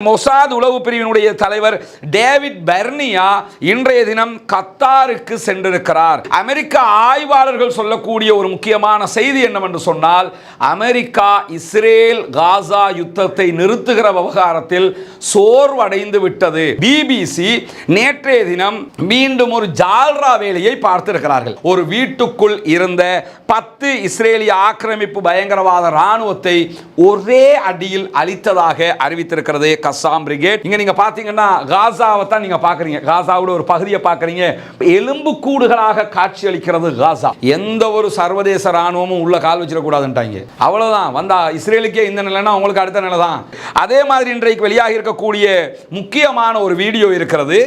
Mossad உளவு பிரிவினுடைய தலைவர் David Bernia இன்றைய தினம் கத்தாருக்கு சென்றிருக்கிறார். அமெரிக்க ஆய்வாளர்கள் சொல்லக்கூடிய ஒரு முக்கியமான செய்தி என்னவென்று சொன்னால், அமெரிக்கா இஸ்ரேல் காசா யுத்தத்தை நிறுத்துகிற விவகாரத்தில் சோர்வடைந்து விட்டது. பிபிசி நேற்றைய தினம் மீண்டும் ஒரு ஜால்ரா வேலையை பார்த்திருக்கிறார்கள். ஒரு வீட்டுக்குள் இருந்த 10 இஸ்ரேலிய ஆக்கிரமிப்பு பயங்கரவாத ராணுவத்தை ஒரே அடியில் அழித்ததாக அறிவித்திருக்கிறது கஸ்ஸாம் பிரிகேட். இங்க நீங்க பாத்தீங்கன்னா காசாவை தான் நீங்க பாக்குறீங்க. காசாவோட ஒரு பகுதியை பாக்குறீங்க. எலும்பு கூடுகளாக காட்சி அளிக்கிறது காசா. எந்த ஒரு சர்வதேச ராணுவமும் உள்ள கால் வச்சிட கூடாதுன்ட்டாங்க. அவ்வளவுதான். வந்தா இஸ்ரேலுக்கே இந்த நிலைனா உங்களுக்கு அடுத்த நிலை தான். அதே மாதிரி இன்றைக்கு வெளியாக இருக்கக்கூடிய முக்கியமான ஒரு வீடியோ இருக்கிறது.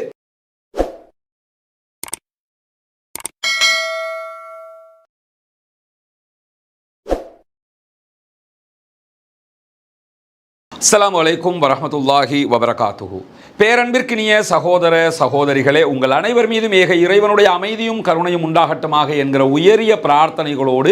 அஸ்ஸலாமு அலைக்கும் வரஹ்மத்துல்லாஹி வபரகாத்துஹு. பேரன்பிற்கினிய சகோதர சகோதரிகளே, உங்கள் அனைவர் மீதும் ஏக இறைவனுடைய அமைதியும் கருணையும் உண்டாகட்டுமாக என்கிற உயரிய பிரார்த்தனைகளோடு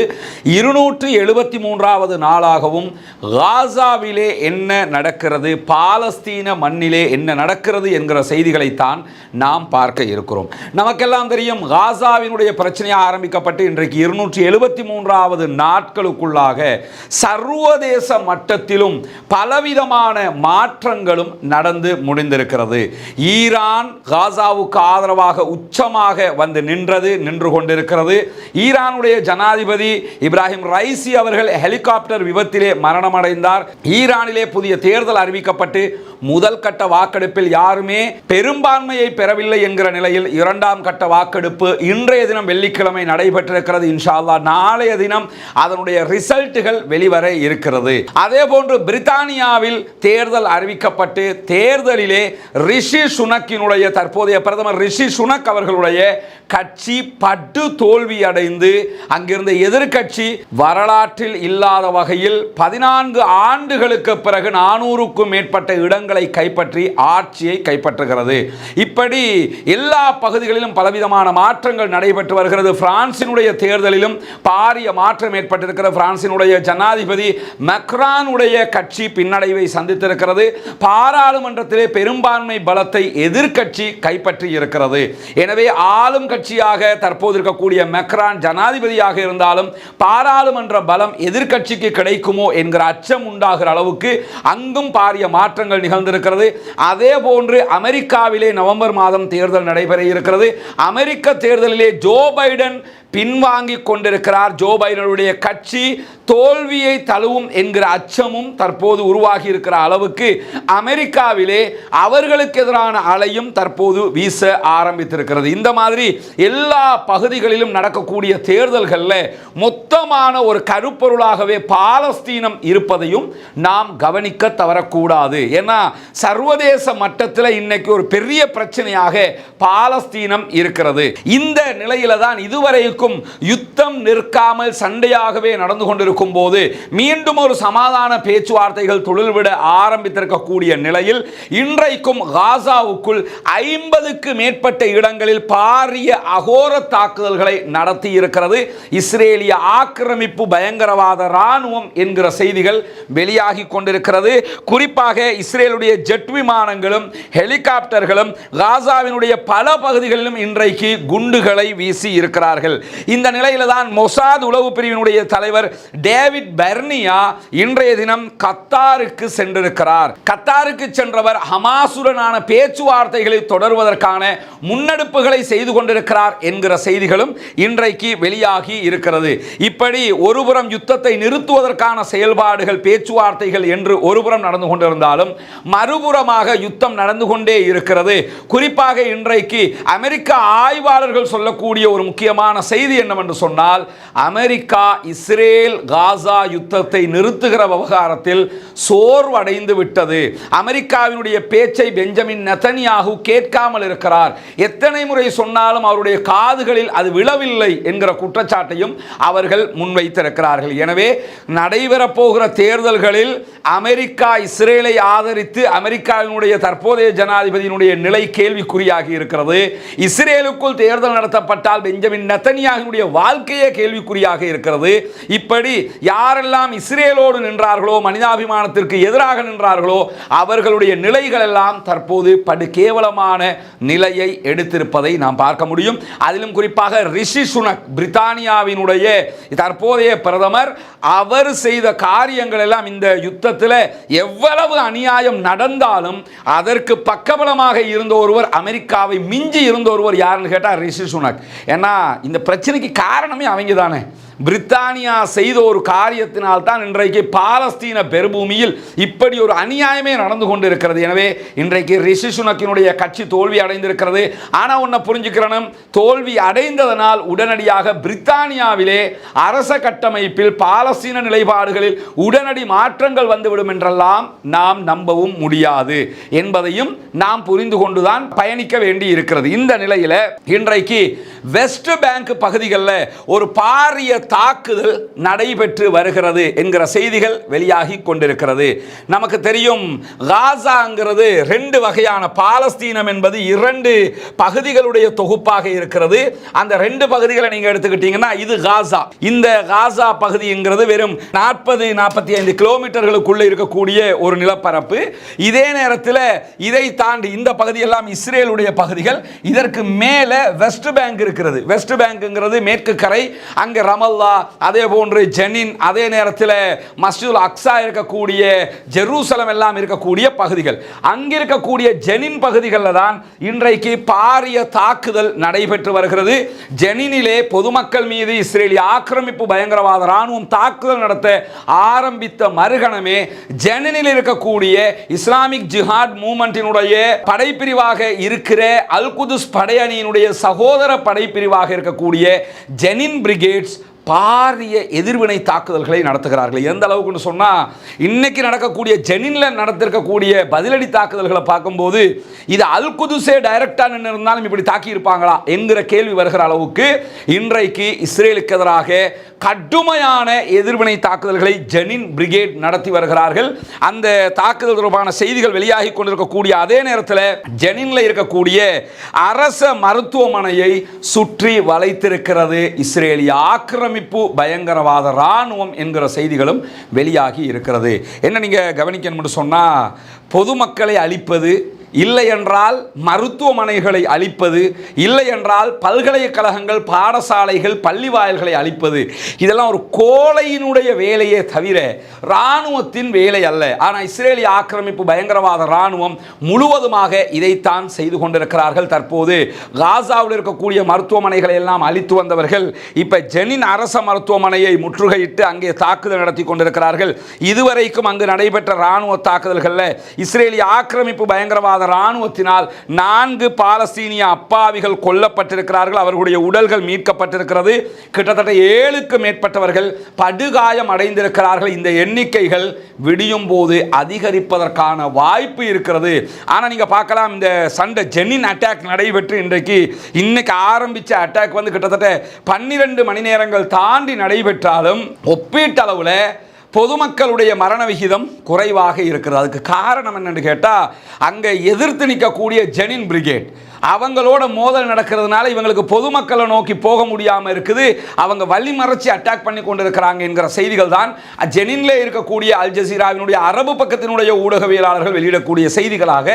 273வது நாளாகவும் காசாவிலே என்ன நடக்கிறது, பாலஸ்தீன மண்ணிலே என்ன நடக்கிறது என்கிற செய்திகளைத்தான் நாம் பார்க்க இருக்கிறோம். நமக்கெல்லாம் தெரியும், காசாவினுடைய பிரச்சனையாக ஆரம்பிக்கப்பட்டு இன்றைக்கு 273வது நாட்களுக்குள்ளாக சர்வதேச மட்டத்திலும் பலவிதமான மாற்றங்களும் நடந்து முடிந்திருக்கிறது. ஈரான் காசாவுக்கு ஆதரவாக உச்சமாக வந்து நின்று கொண்டிருக்கிறது. ஈரானுடைய ஜனாதிபதி இப்ராஹிம் ரைசி அவர்கள் ஹெலிகாப்டர் விபத்திலே மரணமடைந்தார். ஈரானிலே புதிய தேர்தல் அறிவிக்கப்பட்டு முதல் கட்ட வாக்கெடுப்பில் யாருமே பெரும்பான்மையை பெறவில்லை என்கிற நிலையில் இரண்டாம் கட்ட வாக்கெடுப்பு இன்றைய தினம் வெள்ளிக்கிழமை நடைபெற்றிருக்கிறது. இன்ஷா அல்லாஹ் நாளைய தினம் அதனுடைய ரிசல்ட்டுகள் வெளிவர இருக்கிறது. அதே போன்று பிரித்தானியாவில் தேர்தல் அறிவிக்கப்பட்டு தேர்தலிலே ரிஷி சுனக்கினுடைய தற்போதைய பிரதமர் ரிஷி சுனக் அவர்களுடைய கட்சி படு தோல்வி அடைந்து அங்கிருந்த எதிர்கட்சி வரலாற்றில் இல்லாத வகையில் 14 ஆண்டுகளுக்கு பிறகு 400க்கும் மேற்பட்ட இடங்களை கைப்பற்றி ஆட்சியை கைப்பற்றுகிறது. இப்படி எல்லா பகுதிகளிலும் பலவிதமான மாற்றங்கள் நடைபெற்று வருகிறது. பிரான்சினுடைய தேர்தலிலும் பாரிய மாற்றம் ஏற்பட்டிருக்கிறது. பிரான்சினுடைய ஜனாதிபதி மேக்ரானுடைய கட்சி பின்னடைவை சந்தித்திருக்கிறது. பாராளுமன்றத்திலே பெரும்பான்மை பலத்தை எதிர்கட்சி கைப்பற்றி இருக்கிறது. எனவே ஆளும் கட்சியாக தற்போது இருக்கக்கூடிய மேக்ரான் ஜனாதிபதியாக இருந்தாலும் பாராளுமன்ற பலம் எதிர்கட்சிக்கு கிடைக்குமோ என்கிற அச்சம் உண்டாகிற அளவுக்கு அங்கும் பாரிய மாற்றங்கள் நிகழ்ந்திருக்கிறது. அதே போன்று அமெரிக்காவிலே நவம்பர் மாதம் தேர்தல் நடைபெற இருக்கிறது. அமெரிக்க தேர்தலிலே ஜோ பைடன் பின்வாங்கிக் கொண்டிருக்கிறார். ஜோ பைடனுடைய கட்சி தோல்வியை தழுவும் என்கிற அச்சமும் தற்போது உருவாகி இருக்கிற அளவுக்கு அமெரிக்காவிலே அவர்களுக்கு எதிரான அலையும் தற்போது வீச ஆரம்பித்திருக்கிறது. இந்த மாதிரி எல்லா பகுதிகளிலும் நடக்கக்கூடிய தேர்தல்களில் மொத்தமான ஒரு கருப்பொருளாகவே பாலஸ்தீனம் இருப்பதையும் நாம் கவனிக்க தவறக்கூடாது. ஏன்னா சர்வதேச மட்டத்தில் இன்னைக்கு ஒரு பெரிய பிரச்சனையாக பாலஸ்தீனம் இருக்கிறது. இந்த நிலையில தான் இதுவரைக்கும் யுத்தம் நிற்காமல் சண்டையாகவே நடந்து கொண்டிருக்கும் போது மீண்டும் ஒரு சமாதான பேச்சுவார்த்தைகள் தொழில்விட ஆரம்பித்திருக்கக்கூடிய நிலையில் இன்றைக்கும் காசாவுக்குள் 50க்கு மேற்பட்ட இடங்களில் பாரிய அகோர தாக்குதல்களை நடத்தி இருக்கிறது இஸ்ரேலிய ஆக்கிரமிப்பு பயங்கரவாத ராணுவம் என்கிற செய்திகள் வெளியாகி கொண்டிருக்கிறது. குறிப்பாக இஸ்ரேலுடைய ஜெட் விமானங்களும் ஹெலிகாப்டர்களும் காசாவினுடைய பல பகுதிகளிலும் இன்றைக்கு குண்டுகளை வீசி இருக்கிறார்கள். இந்த நிலையில தான் மொசாத் உளவு பிரிவினுடைய தலைவர் டேவிட் பெர்னியா இன்றைய தினம் கத்தாருக்கு சென்றிருக்கிறார். கத்தாருக்கு சென்றவர் ஹமாசுடனான பேச்சுவார்த்தைகளை தொடர்வதற்கான முன்னெடுப்புகளை செய்து கொண்டிருக்கிறார் என்கிற செய்திகளும் இன்றைக்கு வெளியாகி இருக்கிறது. இப்படி ஒருபுறம் யுத்தத்தை நிறுத்துவதற்கான செயல்பாடுகள் பேச்சுவார்த்தைகள் என்று ஒருபுறம் நடந்து கொண்டிருந்தாலும் மறுபுறமாக யுத்தம் நடந்து கொண்டே இருக்கிறது. குறிப்பாக இன்றைக்கு அமெரிக்க ஆய்வாளர்கள் சொல்லக்கூடிய ஒரு முக்கியமான செய்தி என்னவென்று சொன்னால், அமெரிக்கா இஸ்ரேல் காசா யுத்தத்தை நிறுத்துகிற விவகாரத்தில் சோர்வடைந்து விட்டது. அமெரிக்காவினுடைய பேச்சை பெஞ்சமின் நெதன்யாகு கேட்காமல் இருக்கிறார். எத்தனை முறை சொன்னாலும் அவருடைய காதுகளில் அது விழவில்லை என்கிற குற்றச்சாட்டையும் அவர்கள் முன்வைத்திருக்கிறார்கள். எனவே நடைபெறப் போகிற தேர்தல்களில் அமெரிக்கா இஸ்ரேலை ஆதரித்து அமெரிக்காவினுடைய தற்போதைய ஜனாதிபதியினுடைய நிலை கேள்விக்குறியாகி இருக்கிறது. இஸ்ரேலுக்குள் தேர்தல் நடத்தப்பட்டால் பெஞ்சமின் நெதன்யாகுவினுடைய வாழ்க்கையே கேள்விக்குறியாக இருக்கிறது. இப்படி யாரெல்லாம் இஸ்ரேலோடு நின்றார்களோ, மனிதாபிமானத்திற்கு எதிராக நின்றார்களோ அவர்களுடைய நிலைகள் எல்லாம் தற்போது படு கேவலமான நிலையை எடுத்திருப்பதை நாம் பார்க்க முடியும். அதிலும் குறிப்பாக ரிஷி சுனக், பிரித்தானியாவினுடைய தற்போதைய பிரதமர், அவர் செய்த காரியங்கள் எல்லாம் இந்த யுத்தத்தில் எவ்வளவு அநியாயம் நடந்தாலும் அதற்கு பக்கபலமாக இருந்த ஒருவர், அமெரிக்காவை மிஞ்சி இருந்த ஒருவர் யாருன்னு கேட்டால் ரிஷி சுனக். ஏன்னா இந்த பிரச்சனைக்கு காரணமே அவங்க தானே. பிரித்தானியா செய்த ஒரு காரியத்தினால் தான் இன்றைக்கு பாலஸ்தீன பெருபூமியில் இப்படி ஒரு அநியாயமே நடந்து கொண்டு இருக்கிறது. எனவே இன்றைக்கு ரிஷி சுனக்கினுடைய கட்சி தோல்வி அடைந்திருக்கிறது. ஆனால் ஒன்றை புரிஞ்சுக்கிறனும், தோல்வி அடைந்ததனால் உடனடியாக பிரித்தானியாவிலே அரச கட்டமைப்பில் பாலஸ்தீன நிலைப்பாடுகளில் உடனடி மாற்றங்கள் வந்துவிடும் என்றெல்லாம் நாம் நம்பவும் முடியாது என்பதையும் நாம் புரிந்து கொண்டுதான் பயணிக்க வேண்டி இருக்கிறது. இந்த நிலையில் இன்றைக்கு வெஸ்ட் பேங்க் பகுதிகளில் ஒரு பாரிய தாக்குதல் நடைபெற்று வருகிறது என்கிற செய்திகள் வெளியாகி கொண்டிருக்கிறது. நமக்கு தெரியும், காசாங்கிறது ரெண்டு வகையான, பாலஸ்தீனம் என்பது இரண்டு பகுதிகளுடைய தொகுப்பாக இருக்கிறது. அந்த ரெண்டு பகுதிகளை நீங்க எடுத்துக்கிட்டீங்கன்னா இது காசா. இந்த காசா பகுதிங்கிறது வெறும் 40-45 கிலோமீட்டர்களுக்குள்ள இருக்கக்கூடிய ஒரு நிலப்பரப்பு. இதே நேரத்தில் இதை தாண்டி இந்த பகுதியெல்லாம் இஸ்ரேலுடைய பகுதிகள். இதற்கு மேலே வெஸ்ட் பேங்க் இருக்கிறது. வெஸ்ட் பேங்க்ங்கிறது மேற்கு கரை, அங்கே ரமல், அதே போன்று ஜெனின், அதே நேரத்தில் மஸ்ஜிதுல் அக்ஸா இருக்கக்கூடிய ஜெருசலம் எல்லாம் இருக்கக்கூடிய பகுதிகள். அங்க இருக்கக்கூடிய ஜெனின் பகுதிகளில் தான் இன்றைக்கு பாரிய தாக்குதல் நடைபெற்று வருகிறது. ஜெனினிலே பொதுமக்கள் மீது இஸ்ரேலிய ஆக்கிரமிப்பு பயங்கரவாத ராணுவம் தாக்குதல் நடத்த ஆரம்பித்த மறுகணமே ஜெனினில் இருக்கக்கூடிய இஸ்லாமிக் ஜிஹாட் மூவ்மெண்டினுடைய படைப்பிரிவாக இருக்கிற அல் குதுஸ் படையணியினுடைய சகோதர படைப்பிரிவாக இருக்கக்கூடிய ஜெனின் பிரிகேட்ஸ் பாரிய எதிர்வினை தாக்குதல்களை நடத்துகிறார்கள். எந்த அளவுக்குன்னு சொன்னால், இன்னைக்கு நடக்கக்கூடிய ஜெனினில் நடத்திருக்கக்கூடிய பதிலடி தாக்குதல்களை பார்க்கும்போது இது அல் குதுஸே டைரக்டாக நின்று இருந்தாலும் இப்படி தாக்கி இருப்பாங்களா என்கிற கேள்வி வருகிற அளவுக்கு இன்றைக்கு இஸ்ரேலுக்கு எதிராக கடுமையான எதிர்வினை தாக்குதல்களை ஜெனின் பிரிகேட் நடத்தி வருகிறார்கள். அந்த தாக்குதல் தொடர்பான செய்திகள் வெளியாகி கொண்டிருக்கக்கூடிய அதே நேரத்தில் ஜெனினில் இருக்கக்கூடிய அரச மருத்துவமனையை சுற்றி வளைத்திருக்கிறது இஸ்ரேலிய ஆக்கிரமிப்பு பயங்கரவாத ராணுவம் என்கிற செய்திகளும் வெளியாகி இருக்கிறது. என்ன நீங்க கவனிக்கணும்னு சொன்னா, பொதுமக்களை அழிப்பது, இல்லை என்றால் மருத்துவமனைகளை அழிப்பது, இல்லை என்றால் பல்கலைக்கழகங்கள், பாடசாலைகள், பள்ளி வாயில்களை அழிப்பது, இதெல்லாம் ஒரு கோழையினுடைய வேலையே தவிர இராணுவத்தின் வேலை அல்ல. ஆனால் இஸ்ரேலிய ஆக்கிரமிப்பு பயங்கரவாத இராணுவம் முழுவதுமாக இதைத்தான் செய்து கொண்டிருக்கிறார்கள். தற்போது காசாவில் இருக்கக்கூடிய மருத்துவமனைகளை எல்லாம் அழித்து வந்தவர்கள் இப்ப ஜெனின் அரச மருத்துவமனையை முற்றுகையிட்டு அங்கே தாக்குதல் நடத்தி கொண்டிருக்கிறார்கள். இதுவரைக்கும் அங்கு நடைபெற்ற இராணுவ தாக்குதல்களில் இஸ்ரேலிய ஆக்கிரமிப்பு பயங்கரவாத ராணுவத்தினால் 4 பாலஸ்தீனிய அப்பாவிகள் கொல்லப்பட்டிருக்கிறார்கள். அவர்களுடைய உடல்கள் மீட்கப்பட்டிருக்கிறது. கிட்டத்தட்ட 7க்கு மேற்பட்டவர்கள் படுகாயம் அடைந்திருக்கிறார்கள். இந்த எண்ணிக்கைகள் விடியும் போது அதிகரிப்பதற்கான வாய்ப்பு இருக்கிறது. ஆனால் நீங்க பார்க்கலாம், இந்த சண்டை ஜெனின் அட்டாக் நடைபெற்று இன்னைக்கு ஆரம்பிச்ச அட்டாக் வந்து கிட்டத்தட்ட 12 மணி நேரங்கள் தாண்டி நடைபெற்றாலும் ஒப்பீட்டளவில் பொதுமக்களுடைய மரண விகிதம் குறைவாக இருக்கிறது. அதுக்கு காரணம் என்னன்னு கேட்டால், அங்கே எதிர்த்து நிற்கக்கூடிய ஜெனின் பிரிகேட் அவங்களோட மோதல் நடக்கிறதுனால இவங்களுக்கு பொதுமக்களை நோக்கி போக முடியாமல் இருக்குது. அவங்க வழிமறைச்சி அட்டாக் பண்ணி கொண்டிருக்கிறாங்க என்கிற செய்திகள் தான் ஜெனின்ல இருக்கக்கூடிய அல் ஜசீராவினுடைய அரபு பக்கத்தினுடைய ஊடகவியலாளர்கள் வெளியிடக்கூடிய செய்திகளாக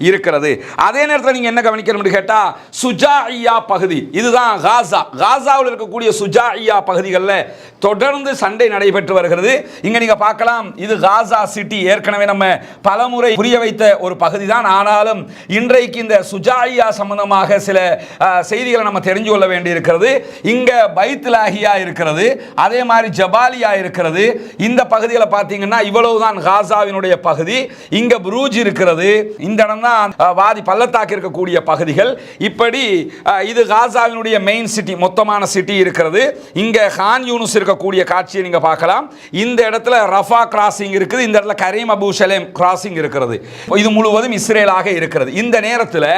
இருக்கிறது. அதே நேரத்தில் நீங்கள் என்ன கவனிக்கணும்னு கேட்டால், சுஜாஇயா பகுதி, இதுதான் காசா. காசாவில் இருக்கக்கூடிய சுஜாஇயா பகுதிகளில் தொடர்ந்து சண்டை நடைபெற்று வருகிறது. இங்க நீங்க பார்க்கலாம், இது காசா சிட்டி. ஏற்கனவே நம்ம பலமுறை புரிய வைத்த ஒரு பகுதி தான். ஆனாலும் இன்றைக்கு இந்த சுஜாஇயா சம்பந்தமாக சில செய்திகளை நம்ம தெரிஞ்சு கொள்ள வேண்டி இருக்கிறது. இங்க பைத்லாஹியா இருக்கிறது, அதே மாதிரி ஜபாலியா இருக்கிறது. இந்த பகுதிகளை பார்த்தீங்கன்னா இவ்வளவுதான் காசாவினுடைய பகுதி. இங்க புரூஜ் இருக்கிறது, இந்த இடம் தான் வாதி பள்ளத்தாக்கு இருக்கக்கூடிய பகுதிகள். இப்படி இது காசாவினுடைய மெயின் சிட்டி, மொத்தமான சிட்டி இருக்கிறது. இங்க கான் யூனுஸ் இருக்கக்கூடிய காட்சியை நீங்க பார்க்கலாம். இந்த இடத்துல ரஃபா கிராசிங் இருக்குது, இந்த இடத்துல கரீம் அபு ஷலேம் கிராசிங் இருக்கிறது. இது முழுவதும் இஸ்ரேலாக இருக்கிறது. இந்த நேரத்தில்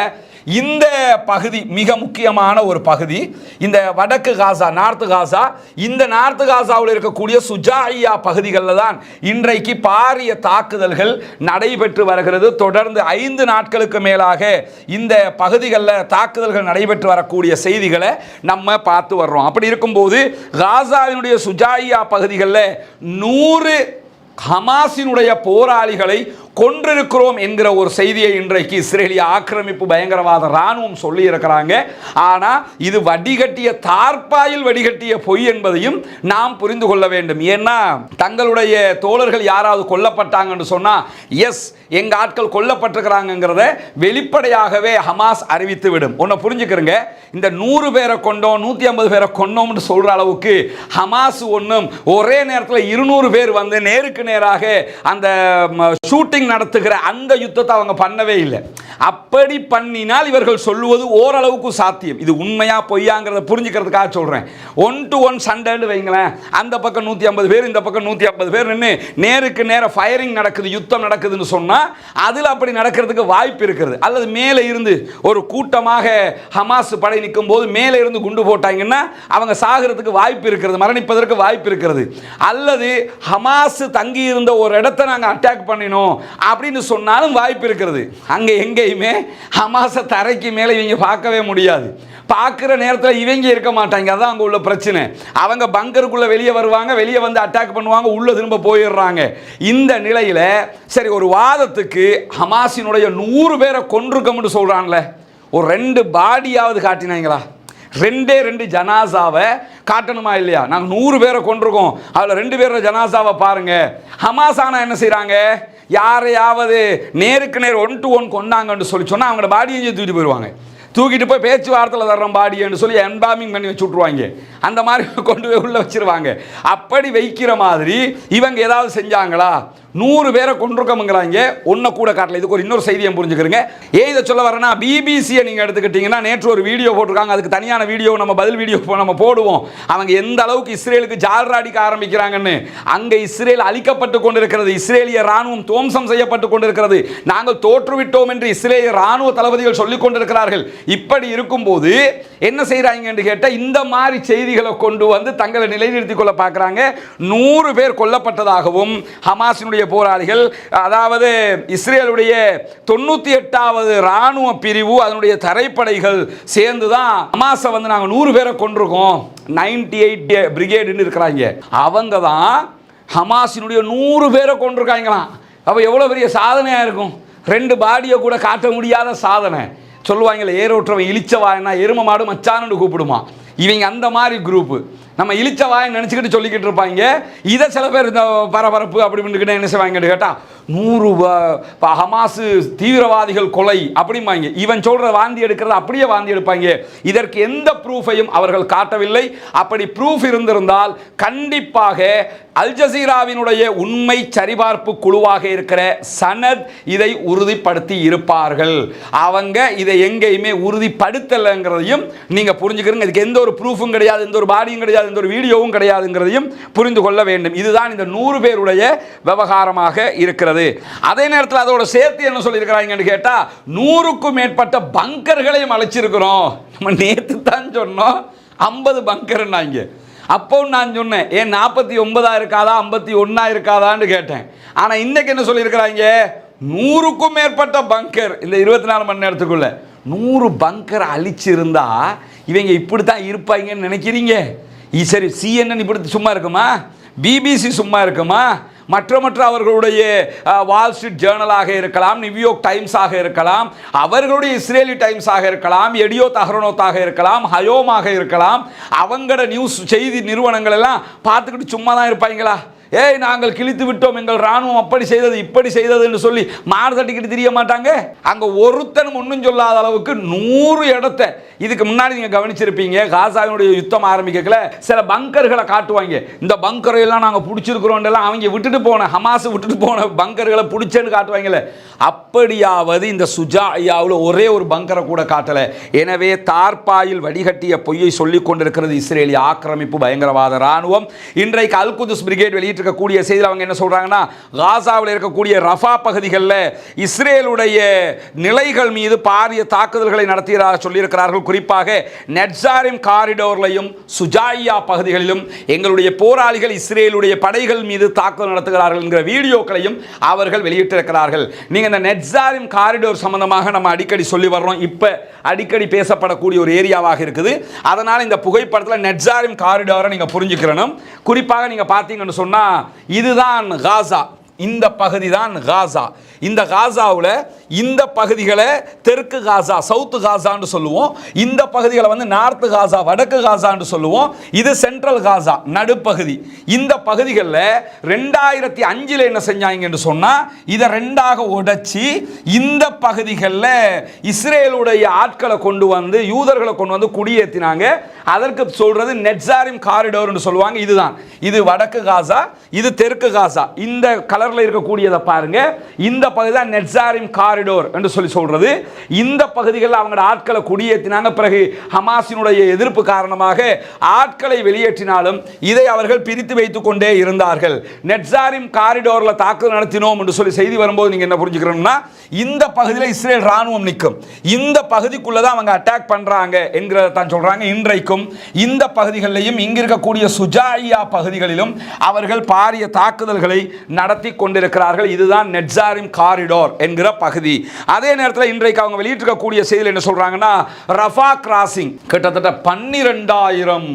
இந்த பகுதி மிக முக்கியமான ஒரு பகுதி. இந்த வடக்கு காசா, நார்த் காசா, இந்த நார்த் காசாவில் இருக்கக்கூடிய சுஜாஇயா பகுதிகளில் தான் இன்றைக்கு பாரிய தாக்குதல்கள் நடைபெற்று வருகிறது. தொடர்ந்து 5 நாட்களுக்கு மேலாக இந்த பகுதிகளில் தாக்குதல்கள் நடைபெற்று வரக்கூடிய செய்திகளை நம்ம பார்த்து வர்றோம். அப்படி இருக்கும்போது காசாவினுடைய சுஜாஇயா பகுதிகளில் 100 ஹமாஸினுடைய போராளிகளை கொன்றிருக்கிறோம் என்கிற ஒரு செய்தியை இன்றைக்கு இஸ்ரேலிய ஆக்கிரமிப்பு பயங்கரவாத இராணுவம் சொல்லி இருக்கிறாங்க. ஆனால் இது வடிகட்டிய தார்ப்பாயில் வடிகட்டிய பொய் என்பதையும் நாம் புரிந்து கொள்ள வேண்டும். ஏன்னா தங்களுடைய தோழர்கள் யாராவது கொல்லப்பட்டாங்கன்னு சொன்னா எஸ் எங்க ஆட்கள் கொல்லப்பட்டிருக்கிறாங்கிறத வெளிப்படையாகவே ஹமாஸ் அறிவித்து விடும். ஒன்றை புரிஞ்சுக்கிறங்க, இந்த 100 பேரை கொண்டோம் 150 பேரை கொண்டோம்னு சொல்ற அளவுக்கு ஹமாஸ் ஒன்றும் ஒரே நேரத்தில் 200 பேர் வந்து நேருக்கு நேராக அந்த ஷூட்டிங் நடத்துகிற அந்த யுத்தத்தை அவங்க பண்ணவே இல்லை. அப்படி பண்ணினால் இவர்கள் சொல்லுவது ஓரளவுக்கு சாத்தியம். இது உண்மையா பொய்யாங்கிறத புரிஞ்சுக்கிறதுக்காக சொல்றேன். 1 to 1 சண்டைன்னு வைங்களேன், அந்த பக்கம் 150 பேர் இந்த பக்கம் 150 பேர் நின்று நேருக்கு நேர ஃபயரிங் நடக்குது, யுத்தம் நடக்குதுன்னு சொன்னா அதில் அப்படி நடக்கிறதுக்கு வாய்ப்பு இருக்கிறது. அல்லது மேலே இருந்து ஒரு கூட்டமாக ஹமாஸ் படை நிற்கும் போது மேலே இருந்து குண்டு போட்டாங்கன்னா அவங்க சாகிறதுக்கு வாய்ப்பு இருக்கிறது, மரணிப்பதற்கு வாய்ப்பு இருக்கிறது. அல்லது ஹமாஸ் தங்கி இருந்த ஒரு இடத்தை நாங்கள் அட்டாக் பண்ணினோம் அப்படின்னு சொன்னாலும் வாய்ப்பு இருக்கிறது. அங்கே எங்கேயுமே ஹமாஸை தரைக்கு மேலே இவங்க பார்க்கவே முடியாது. பார்க்குற நேரத்தில் இவங்க இருக்க மாட்டாங்க. அதான் அங்கே உள்ள பிரச்சனை. அவங்க பங்கருக்குள்ளே வெளியே வருவாங்க, வெளியே வந்து அட்டாக் பண்ணுவாங்க, உள்ளே திரும்ப போயிடுறாங்க. இந்த நிலையில் சரி ஒரு வாதத்துக்கு ஹமாஸினுடைய 100 பேரை கொன்றிருக்கோம்னு சொல்கிறான்ல, ஒரு 2 பாடியாவது காட்டினாங்களா? 2 ஜனாசாவை காட்டணுமா இல்லையா? நாங்கள் 100 பேரை கொண்டிருக்கோம், அதில் 2 பேரோட ஜனாசாவை பாருங்க. ஹமாஸ் ஆனால் என்ன செய்கிறாங்க, யாரையாவது நேருக்கு நேர் 1 to 1 கொண்டாங்கன்னு சொல்லி சொன்னால் அவங்களோட பாடியை தூக்கிட்டு போயிடுவாங்க. தூக்கிட்டு போய் பேச்சுவார்த்தையில் தர்றோம் பாடின்னு சொல்லி எம்பாமிங் பண்ணி வச்சு விட்ருவாங்க. அந்த மாதிரி கொண்டு போய் உள்ள வச்சிருவாங்க. அப்படி வைக்கிற மாதிரி இவங்க ஏதாவது செஞ்சாங்களா? 100 பேரை கொண்டிருக்கோங்கிறாங்க, ஒன்றை கூட காட்டல. இதுக்கு ஒரு இன்னொரு செய்தியை புரிஞ்சுக்கிறீங்க. ஏன் இதை சொல்ல வரேன்னா, பிபிசியை நீங்கள் எடுத்துக்கிட்டீங்கன்னா நேற்று ஒரு வீடியோ போட்டிருக்காங்க. அதுக்கு தனியான வீடியோ நம்ம பதில் வீடியோ நம்ம போடுவோம். அவங்க எந்த அளவுக்கு இஸ்ரேலுக்கு ஜால்ரா அடிக்க ஆரம்பிக்கிறாங்கன்னு. அங்கே இஸ்ரேல் அழிக்கப்பட்டு கொண்டிருக்கிறது, இஸ்ரேலிய ராணுவம் துவம்சம் செய்யப்பட்டு கொண்டிருக்கிறது, நாங்கள் தோற்றுவிட்டோம் என்று இஸ்ரேலிய ராணுவ தளபதிகள் சொல்லிக் கொண்டிருக்கிறார்கள். இப்படி இருக்கும்போது என்ன செய்யறாங்க என்று கேட்டால் இந்த மாதிரி செய்திகளை கொண்டு வந்து தங்களை நிலைநிறுத்திக் கொள்ள பார்க்குறாங்க. 100 பேர் கொல்லப்பட்டதாகவும் ஹமாஸினுடைய போராளிகள், அதாவது இஸ்ரேலுடைய 98வது ராணுவ பிரிவு அதனுடைய தரைப்படைகள் சேர்ந்து தான் ஹமாஸை வந்து நாங்கள் 100 பேரை கொண்டிருக்கோம், 98 பிரிகேடுன்னு இருக்கிறாங்க. அவங்க தான் ஹமாஸினுடைய 100 பேரை கொண்டிருக்காங்களாம். அப்போ எவ்வளோ பெரிய சாதனையாக இருக்கும். 2 பாடியை கூட காட்ட முடியாத சாதனை. சொல்லுவாங்கல்ல, ஏரோட்டுறவன் இழிச்சவாயனா எரும மாடு மச்சான்னு கூப்பிடுமா. இவங்க அந்த மாதிரி குரூப்பு. நம்ம இழிச்சவாயன்னு நினச்சிக்கிட்டு சொல்லிக்கிட்டு இருப்பாங்க. இதை சில பேர் இந்த பரபரப்பு அப்படி பண்ணிக்கிட்டு என்ன செய்வாங்கன்னு கேட்டால் 100 ஹமாஸ் தீவிரவாதிகள் கொலை அப்படிம்பாங்க. இவன் சொல்கிற வாந்தி எடுக்கிறது அப்படியே வாந்தி எடுப்பாங்க. இதற்கு எந்த ப்ரூஃபையும் அவர்கள் காட்டவில்லை. அப்படி ப்ரூஃப் இருந்திருந்தால் கண்டிப்பாக அல் ஜசீராவினுடைய உண்மை சரிபார்ப்பு குழுவாக இருக்கிற சனத் இதை உறுதிப்படுத்தி இருப்பார்கள். அவங்க இதை எங்கேயுமே உறுதிப்படுத்தலைங்கிறதையும் நீங்கள் புரிஞ்சுக்கிறீங்க. இதுக்கு எந்த ஒரு ப்ரூஃபும் கிடையாது, எந்த ஒரு பாடியும் கிடையாது, எந்த ஒரு வீடியோவும் கிடையாதுங்கிறதையும் புரிந்து கொள்ள வேண்டும். இதுதான் இந்த 100 பேருடைய விவகாரமாக இருக்கிறது. அதே நேரத்தில் அதோட சேர்த்து என்ன சொல்லியிருக்கிறாங்கன்னு கேட்டால் 100க்கும் மேற்பட்ட பங்கர்களையும் அழைச்சிருக்கிறோம். நம்ம நேற்று தான் சொன்னோம் 50 பங்கர்னாங்க. அப்போ நான் சொன்னேன், ஏன் 49 இருக்காதா 51 இருக்காதான்னு கேட்டேன். ஆனால் இன்னைக்கு என்ன சொல்லியிருக்கிறாங்க, 100க்கும் மேற்பட்ட பங்கர் இந்த 24 மணி நேரத்துக்குள்ள 100 பங்கர் அழிச்சிருந்தா இவங்க இப்படி தான் இருப்பாங்கன்னு நினைக்கிறீங்க? சரி, CNN இப்படி சும்மா இருக்குமா? பிபிசி சும்மா இருக்குமா? மற்ற அவர்களுடைய வால் ஸ்ட்ரீட் ஜேர்னலாக இருக்கலாம், நியூயார்க் டைம்ஸாக இருக்கலாம், அவர்களுடைய இஸ்ரேலி டைம்ஸாக இருக்கலாம், எடியோத் அஹ்ரோனோத்தாக இருக்கலாம், ஹயோமாக இருக்கலாம், அவங்களோட நியூஸ் செய்தி நிறுவனங்கள் எல்லாம் பார்த்துக்கிட்டு சும்மா தான் இருப்பாங்களா? ஏய் நாங்கள் கிழித்து விட்டோம், எங்கள் ராணுவம் அப்படி செய்தது இப்படி செய்ததுன்னு சொல்லி மாறு தட்டிக்கிட்டு தெரிய மாட்டாங்க. அங்கே ஒருத்தனும் ஒன்றும் சொல்லாத அளவுக்கு 100 இடத்தை இதுக்கு முன்னாடி நீங்கள் கவனிச்சிருப்பீங்க. காசாவினுடைய யுத்தம் ஆரம்பிக்கல சில பங்கர்களை காட்டுவாங்க. இந்த பங்கரை எல்லாம் நாங்கள் பிடிச்சிருக்கிறோம் எல்லாம் அவங்க விட்டுட்டு போன ஹமாஸ் விட்டுட்டு போன பங்கர்களை பிடிச்சேன்னு காட்டுவாங்கல்ல. அப்படியாவது இந்த சுஜாயாவில் ஒரே ஒரு பங்கரை கூட காட்டலை. எனவே தார்பாயில் வடிகட்டிய பொய்யை சொல்லிக் கொண்டிருக்கிறது இஸ்ரேலிய ஆக்கிரமிப்பு பயங்கரவாத ராணுவம். இன்றைக்கு அல் குதுஸ் பிரிகேட் வெளியிட்டிருக்கக்கூடிய செய்தியில் அவங்க என்ன சொல்றாங்கன்னா, காசாவில் இருக்கக்கூடிய ரஃபா பகுதிகளில் இஸ்ரேலுடைய நிலைகள் மீது பாரிய தாக்குதல்களை நடத்தியதாக சொல்லியிருக்கிறார்கள். குறிப்பாக நெட்சாரிம் காரிடோர்லையும் சுஜாயா பகுதிகளிலும் எங்களுடைய போராளிகள் இஸ்ரேலுடைய படைகள் மீது தாக்குதல் நடத்துகிறார்கள் என்கிற வீடியோக்களையும் அவர்கள் வெளியிட்டிருக்கிறார்கள். நீங்க இந்த நெட்சாரிம் காரிடோர் சம்பந்தமாக நம்ம அடிக்கடி சொல்லி வர்றோம். இப்ப அடிக்கடி பேசப்படக்கூடிய ஒரு ஏரியாவாக இருக்குது. அதனால இந்த புகைப்படத்தில் நெட்சாரிம் காரிடோரை நீங்க புரிஞ்சுக்கிறணும். குறிப்பாக நீங்க பார்த்தீங்கன்னு சொன்னா இதுதான் காசா, இந்த பகுதி தான் காசா. இந்த காசாவில் இந்த பகுதிகளை தெற்கு காசா, சவுத்து காசான்னு சொல்லுவோம். இந்த பகுதிகளை வந்து நார்த்து காசா, வடக்கு காசான்னு சொல்லுவோம். இது சென்ட்ரல் காசா, நடுப்பகுதி. இந்த பகுதிகளில் 2005 என்ன செஞ்சாங்கன்னு சொன்னால், இதை ரெண்டாக உடைச்சி இந்த பகுதிகளில் இஸ்ரேலுடைய ஆட்களை கொண்டு வந்து, யூதர்களை கொண்டு வந்து குடியேற்றினாங்க. அதற்கு சொல்றது நெட்சாரிம் காரிடோர்னு சொல்லுவாங்க. இதுதான், இது வடக்கு காசா, இது தெற்கு காசா. இந்த கலர்ல இருக்கக்கூடியதை பாருங்க, இந்த பகுதி தான் நெட்சாரிம் காரிடோர் என்று சொல்லி சொல்றது. இந்த பகுதிகளில் அவங்க ஆட்களை குடியேற்றினாங்க. பிறகு ஹமாஸினுடைய எதிர்ப்பு காரணமாக ஆட்களை வெளியேற்றினாலும் இதை அவர்கள் பிரித்து வைத்துக் கொண்டே இருந்தார்கள். நெட்சாரிம் காரிடோர்ல தாக்குதல் நடத்தினோம் என்று சொல்லி செய்தி வரும்போது நீங்க என்ன புரிஞ்சுக்கணும்னா, இந்த பகுதியில் இஸ்ரேல் ராணுவம் நிற்கும், இந்த பகுதிக்குள்ளதான் அவங்க அட்டாக் பண்றாங்க என்கிறத தான் சொல்றாங்க. இன்றைக்கும் இந்த பகுதிகளிலும் இங்க இருக்கக்கூடிய சுஜாயியா பகுதிகளிலும் அவர்கள் பாரிய தாக்குதல்களை நடத்தி கொண்டிருக்கிறார்கள். இதுதான் நெட்சாரிம் காரிடோர் என்கிற பகுதி. அதே நேரத்தில் இன்றைக்கு அவங்க வெளியிட்டிருக்கக்கூடிய செய்தியில் என்ன சொல்றாங்கன்னா, ரஃபா கிராசிங் கிட்டத்தட்ட 12,000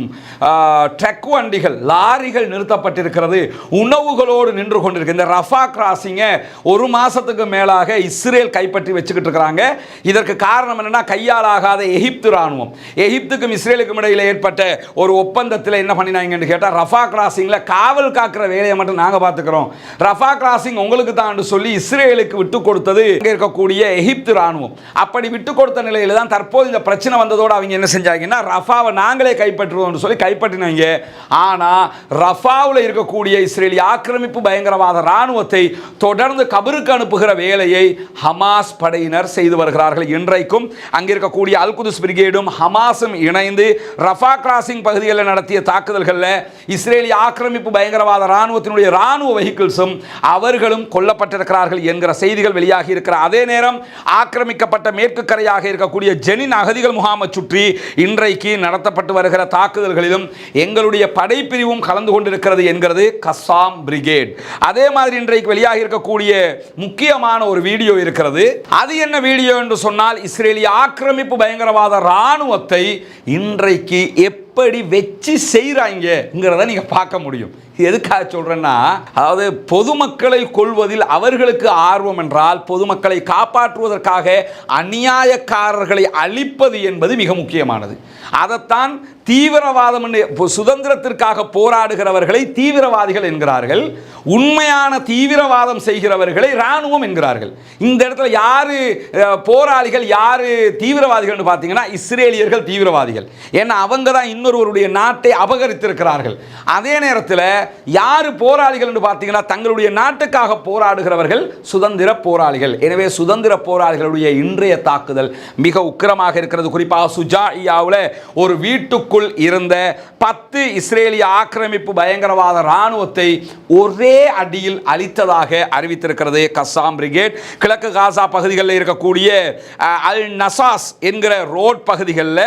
ட்ரக் வண்டிகள், லாரிகள் நிறுத்தப்பட்டிருக்கிறது, உணவுகளோடு நின்று கொண்டிருக்கு. இந்த ரஃபா கிராசிங்க ஒரு மாசத்துக்கு மேலாக இஸ்ரேல் கைப்பற்றி வச்சுக்கிட்டு இருக்கிறாங்க. இதற்கு காரணம் என்னன்னா, கையாலாகாத எகிப்து ராணுவம். எகிப்துக்கும் இஸ்ரேலுக்கும் இடையில் ஏற்பட்ட ஒரு ஒப்பந்தத்தில் என்ன பண்ணினாங்கன்னு கேட்டால், ரஃபா கிராசிங்ல காவல் காக்கிற வேலையை மட்டும் நாங்கள் பார்த்துக்கிறோம், ரஃபா கிராசிங் உங்களுக்கு தான் சொல்லி இஸ்ரேலுக்கு விட்டு கொடுத்தது இருக்கக்கூடிய எகிப்து ராணுவம். அப்படி விட்டு கொடுத்த நிலையில தான் தற்போது இந்த பிரச்சனை வந்ததோடு அவங்க என்ன செஞ்சாங்கன்னா, ரஃபாவை நாங்களே கைப்பற்றுவோம் சொல்லி கைப்பற்றினாங்க. ஆனா ரஃபாவில் இருக்கக்கூடிய இஸ்ரேலி ஆக்கிரமிப்பு பயங்கரவாத ராணுவத்தை தொடர்ந்து கபருக்கு அனுப்புகிற வேலையை ஹமாஸ் படையினர் செய்து வருகிறார்கள். இன்றைக்கும் அங்கே இருக்கக்கூடிய அல் குதுஸ் பிரிகேடும் ஹமாஸும் இணைந்து ரஃபா கிராசிங் பகுதிகளில் நடத்திய தாக்குதல்களில் இஸ்ரேலி ஆக்கிரமிப்பு பயங்கரவாத ராணுவத்தினுடைய ராணுவ வெஹிக்கிள்ஸும் அவர்களும் கொல்லப்பட்டிருக்கிறார்கள் என்கிற செய்திகள் வெளியாகி இருக்கிற அதே நேரம், ஆக்கிரமிக்கப்பட்ட மேற்கு கரையாக இருக்கக்கூடிய ஜெனின் அகதிகள் முகாமை சுற்றி இன்றைக்கு நடத்தப்பட்டு வருகிற தாக்குதல்களிலும் எங்களுடைய படைப்பிரிவும் கலந்து கொண்டிருக்கிறது என்கிறது கஸ்ஸாம் பிரிகேட். அதே மாதிரி இன்றைக்கு வெளியாகி இருக்கக்கூடிய முக்கியமான ஒரு வீடியோ இருக்கிறது. அது என்ன வீடியோ என்று சொன்னால், இஸ்ரேலிய ஆக்கிரமிப்பு பயங்கரவாத ராணுவத்தை இன்றைக்கு எப்படி வெச்சு செய்றாங்கங்கிறத நீங்க பார்க்க முடியும். எதுக்காக சொல்றேன்னா, அதாவது பொதுமக்களை கொல்வதில் அவர்களுக்கு ஆர்வம் என்றால், பொதுமக்களை காப்பாற்றுவதற்காக அநியாயக்காரர்களை அழிப்பது என்பது மிக முக்கியமானது. அதைத்தான் தீவிரவாதம், சுதந்திரத்திற்காக போராடுகிறவர்களை தீவிரவாதிகள் என்கிறார்கள், உண்மையான தீவிரவாதம் செய்கிறவர்களை ராணுவம் என்கிறார்கள். இந்த இடத்துல யாரு போராளிகள், யாரு தீவிரவாதிகள் பார்த்தீங்கன்னா, இஸ்ரேலியர்கள் தீவிரவாதிகள். ஏன்னா அவங்க தான் இன்னொருவருடைய நாட்டை அபகரித்திருக்கிறார்கள். அதே நேரத்தில் யாரு போராளிகள் என்று பார்த்தீங்கன்னா, தங்களுடைய நாட்டுக்காக போராடுகிறவர்கள் சுதந்திர போராளிகள். எனவே சுதந்திர போராளிகளுடைய இன்றைய தாக்குதல் மிக உக்கிரமாக இருக்கிறது. குறிப்பாக சுஜாயியாவில் ஒரு வீட்டுக்குள் இருந்த 10 இஸ்ரேலிய ஆக்கிரமிப்பு பயங்கரவாத ராணுவத்தை ஒரே அடியில் அழித்ததாக அறிவித்திருக்கிறது கஸ்ஸாம் பிரிகேட். கிழக்கு காசா பகுதிகளில் இருக்கக்கூடிய அல் நசாஸ் என்கிற ரோட் பகுதிகளில்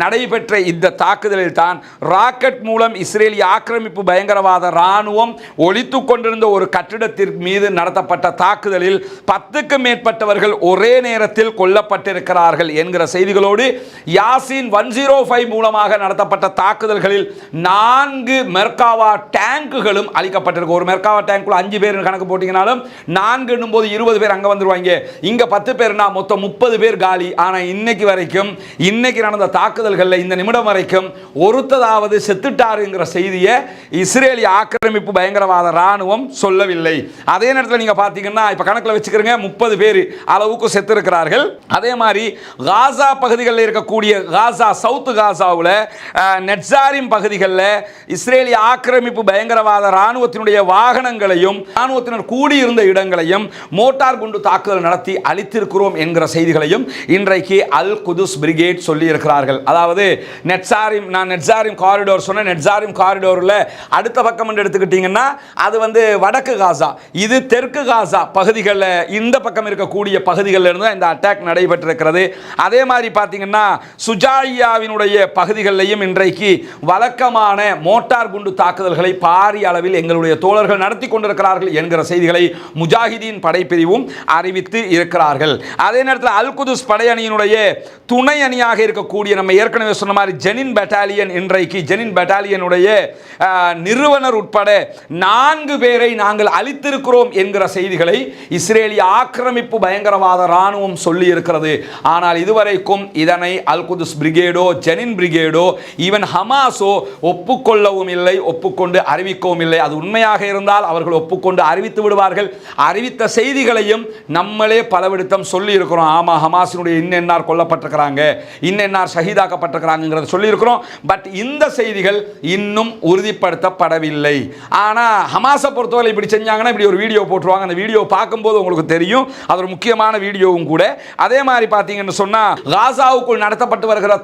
நடைபெற்ற இந்த தாக்குதலில் தான் ராக்கெட் மூலம் இஸ்ரேலிய ஆக்கிரமிப்பு பயங்கரவாத ராணுவம் ஒழித்து கொண்டிருந்த ஒரு கட்டிடத்திற்கு மீது நடத்தப்பட்ட தாக்குதலில் 10க்கும் மேற்பட்டவர்கள் ஒரே நேரத்தில் கொல்லப்பட்டிருக்கிறார்கள் என்கிற செய்திகளோடு, யாசின் 105 மூலமாக நடத்தப்பட்ட தாக்குதல்களில் 4 மெர்காவா டேங்குகளும் அளிக்கப்பட்டிருக்கு. ஒரு மெர்காவா டேங்க்குள்ள 5 பேர் கணக்கு போட்டீங்கனாலும் 4 என்னும்போது 20 பேர் அங்க வந்துருவாங்க. இங்க 10 பேர்னா மொத்தம் 30 பேர் காலி. ஆனா இன்னைக்கு நடந்த தாக்குதல்களில் இந்த நிமிடம் வரைக்கும் ஒருத்ததாவது செத்துட்டாருங்கிற செய்தியை இஸ்ரேலிய ஆக்கிரமிப்பு பயங்கரவாத ராணுவம் சொல்லவில்லை. அதே நேரத்தில் நீங்க பாத்தீங்கன்னா, இப்ப கணக்கில் வச்சுக்கிறீங்க 30 பேர் அளவுக்கு செத்து இருக்கிறார்கள். அதே மாதிரி காசா பகுதிகளில் இருக்கக்கூடிய காசா, சவுத் காசாவில் நெட்சாரிம் பகுதிகளில் இஸ்ரேலிய ஆக்கிரமிப்பு பயங்கரவாத ராணுவத்தினுடைய வாகனங்களையும் ராணுவத்தினர் கூடியிருந்த இடங்களையும் மோட்டார் குண்டு தாக்குதல் நடத்தி அழித்திருக்கிறோம் என்கிற செய்திகளையும் இன்றைக்கு அல் குதுஸ் பிரிகேட் சொல்லி இருக்கிறார்கள். அதாவது நான் நெட்சாரிம் காரிடோர் சொன்ன, நெட்சாரிம் காரிடோரில் அடுத்த பக்கம் எடுத்துக்கிட்டீங்கன்னா அது வந்து வடக்கு காசா, இது தெற்கு காசா பகுதிகளில் இந்த பக்கம் இருக்கக்கூடிய பகுதிகளில் இருந்து இந்த அட்டாக் நடைபெற்றிருக்கிறது. அதே மாதிரி பார்த்தீங்கன்னா சுஜாயியாவினுடைய பகுதிகளில் தாக்குதலையும் இன்றைக்கு வழக்கமான மோட்டார் குண்டு தாக்குதல்களை பாரிய அளவில் எங்களுடைய தோழர்கள் நடத்தி கொண்டிருக்கிறார்கள் என்கிற செய்திகளை முஜாஹிதீன் படைப்பிரிவும் அறிவித்து இருக்கிறார்கள். அதே நேரத்தில் அல் குதுஸ் படையணியினுடைய துணை அணியாக இருக்கக்கூடிய நம்ம ஏற்கனவே சொன்ன மாதிரி ஜெனின் பெட்டாலியன், இன்றைக்கு ஜெனின் பெட்டாலியனுடைய நிறுவனர் உட்பட 4 பேரை நாங்கள் அழித்திருக்கிறோம் என்கிற செய்திகளை இஸ்ரேலிய ஆக்கிரமிப்பு பயங்கரவாத ராணுவம் சொல்லி இருக்கிறது. ஆனால் இதுவரைக்கும் இதனை அல் குதுஸ் பிரிகேடோ, ஜெனின் பிரிகேடோ, ஈவன் ஹமாஸோ ஒப்புக்கொள்ளவும் இல்லை, ஒப்புக்கொண்டு அறிவிக்கவும் இல்லை. அது உண்மையாக இருந்தால் அவர்கள் ஒப்புக்கொண்டு அறிவித்து விடுவார்கள். அறிவித்த செய்திகளையும் நம்மளே பலவிடத்தம் சொல்லி இருக்கிறோம். ஆமா, ஹமாஸினுடைய இன்னென்னார் கொல்லப்பட்டிருக்கிறாங்க, இன்னென்னார் ஷஹீதாக்கப்பட்டிருக்கிறாங்கிறத சொல்லி இருக்கிறோம். பட் இந்த செய்திகள் இன்னும் உறுதிப்படுத்தப்படவில்லை. ஆனா ஹமாஸை பொறுத்தவரை இப்படி செஞ்சாங்கன்னா இப்படி ஒரு வீடியோ போட்டுருவாங்க. அந்த வீடியோ பார்க்கும்போது உங்களுக்கு தெரியும், அது ஒரு முக்கியமான வீடியோவும் கூட. அதே மாதிரி பார்த்தீங்கன்னு சொன்னா காசாவுக்குள் நடத்தப்பட்டு வருகிற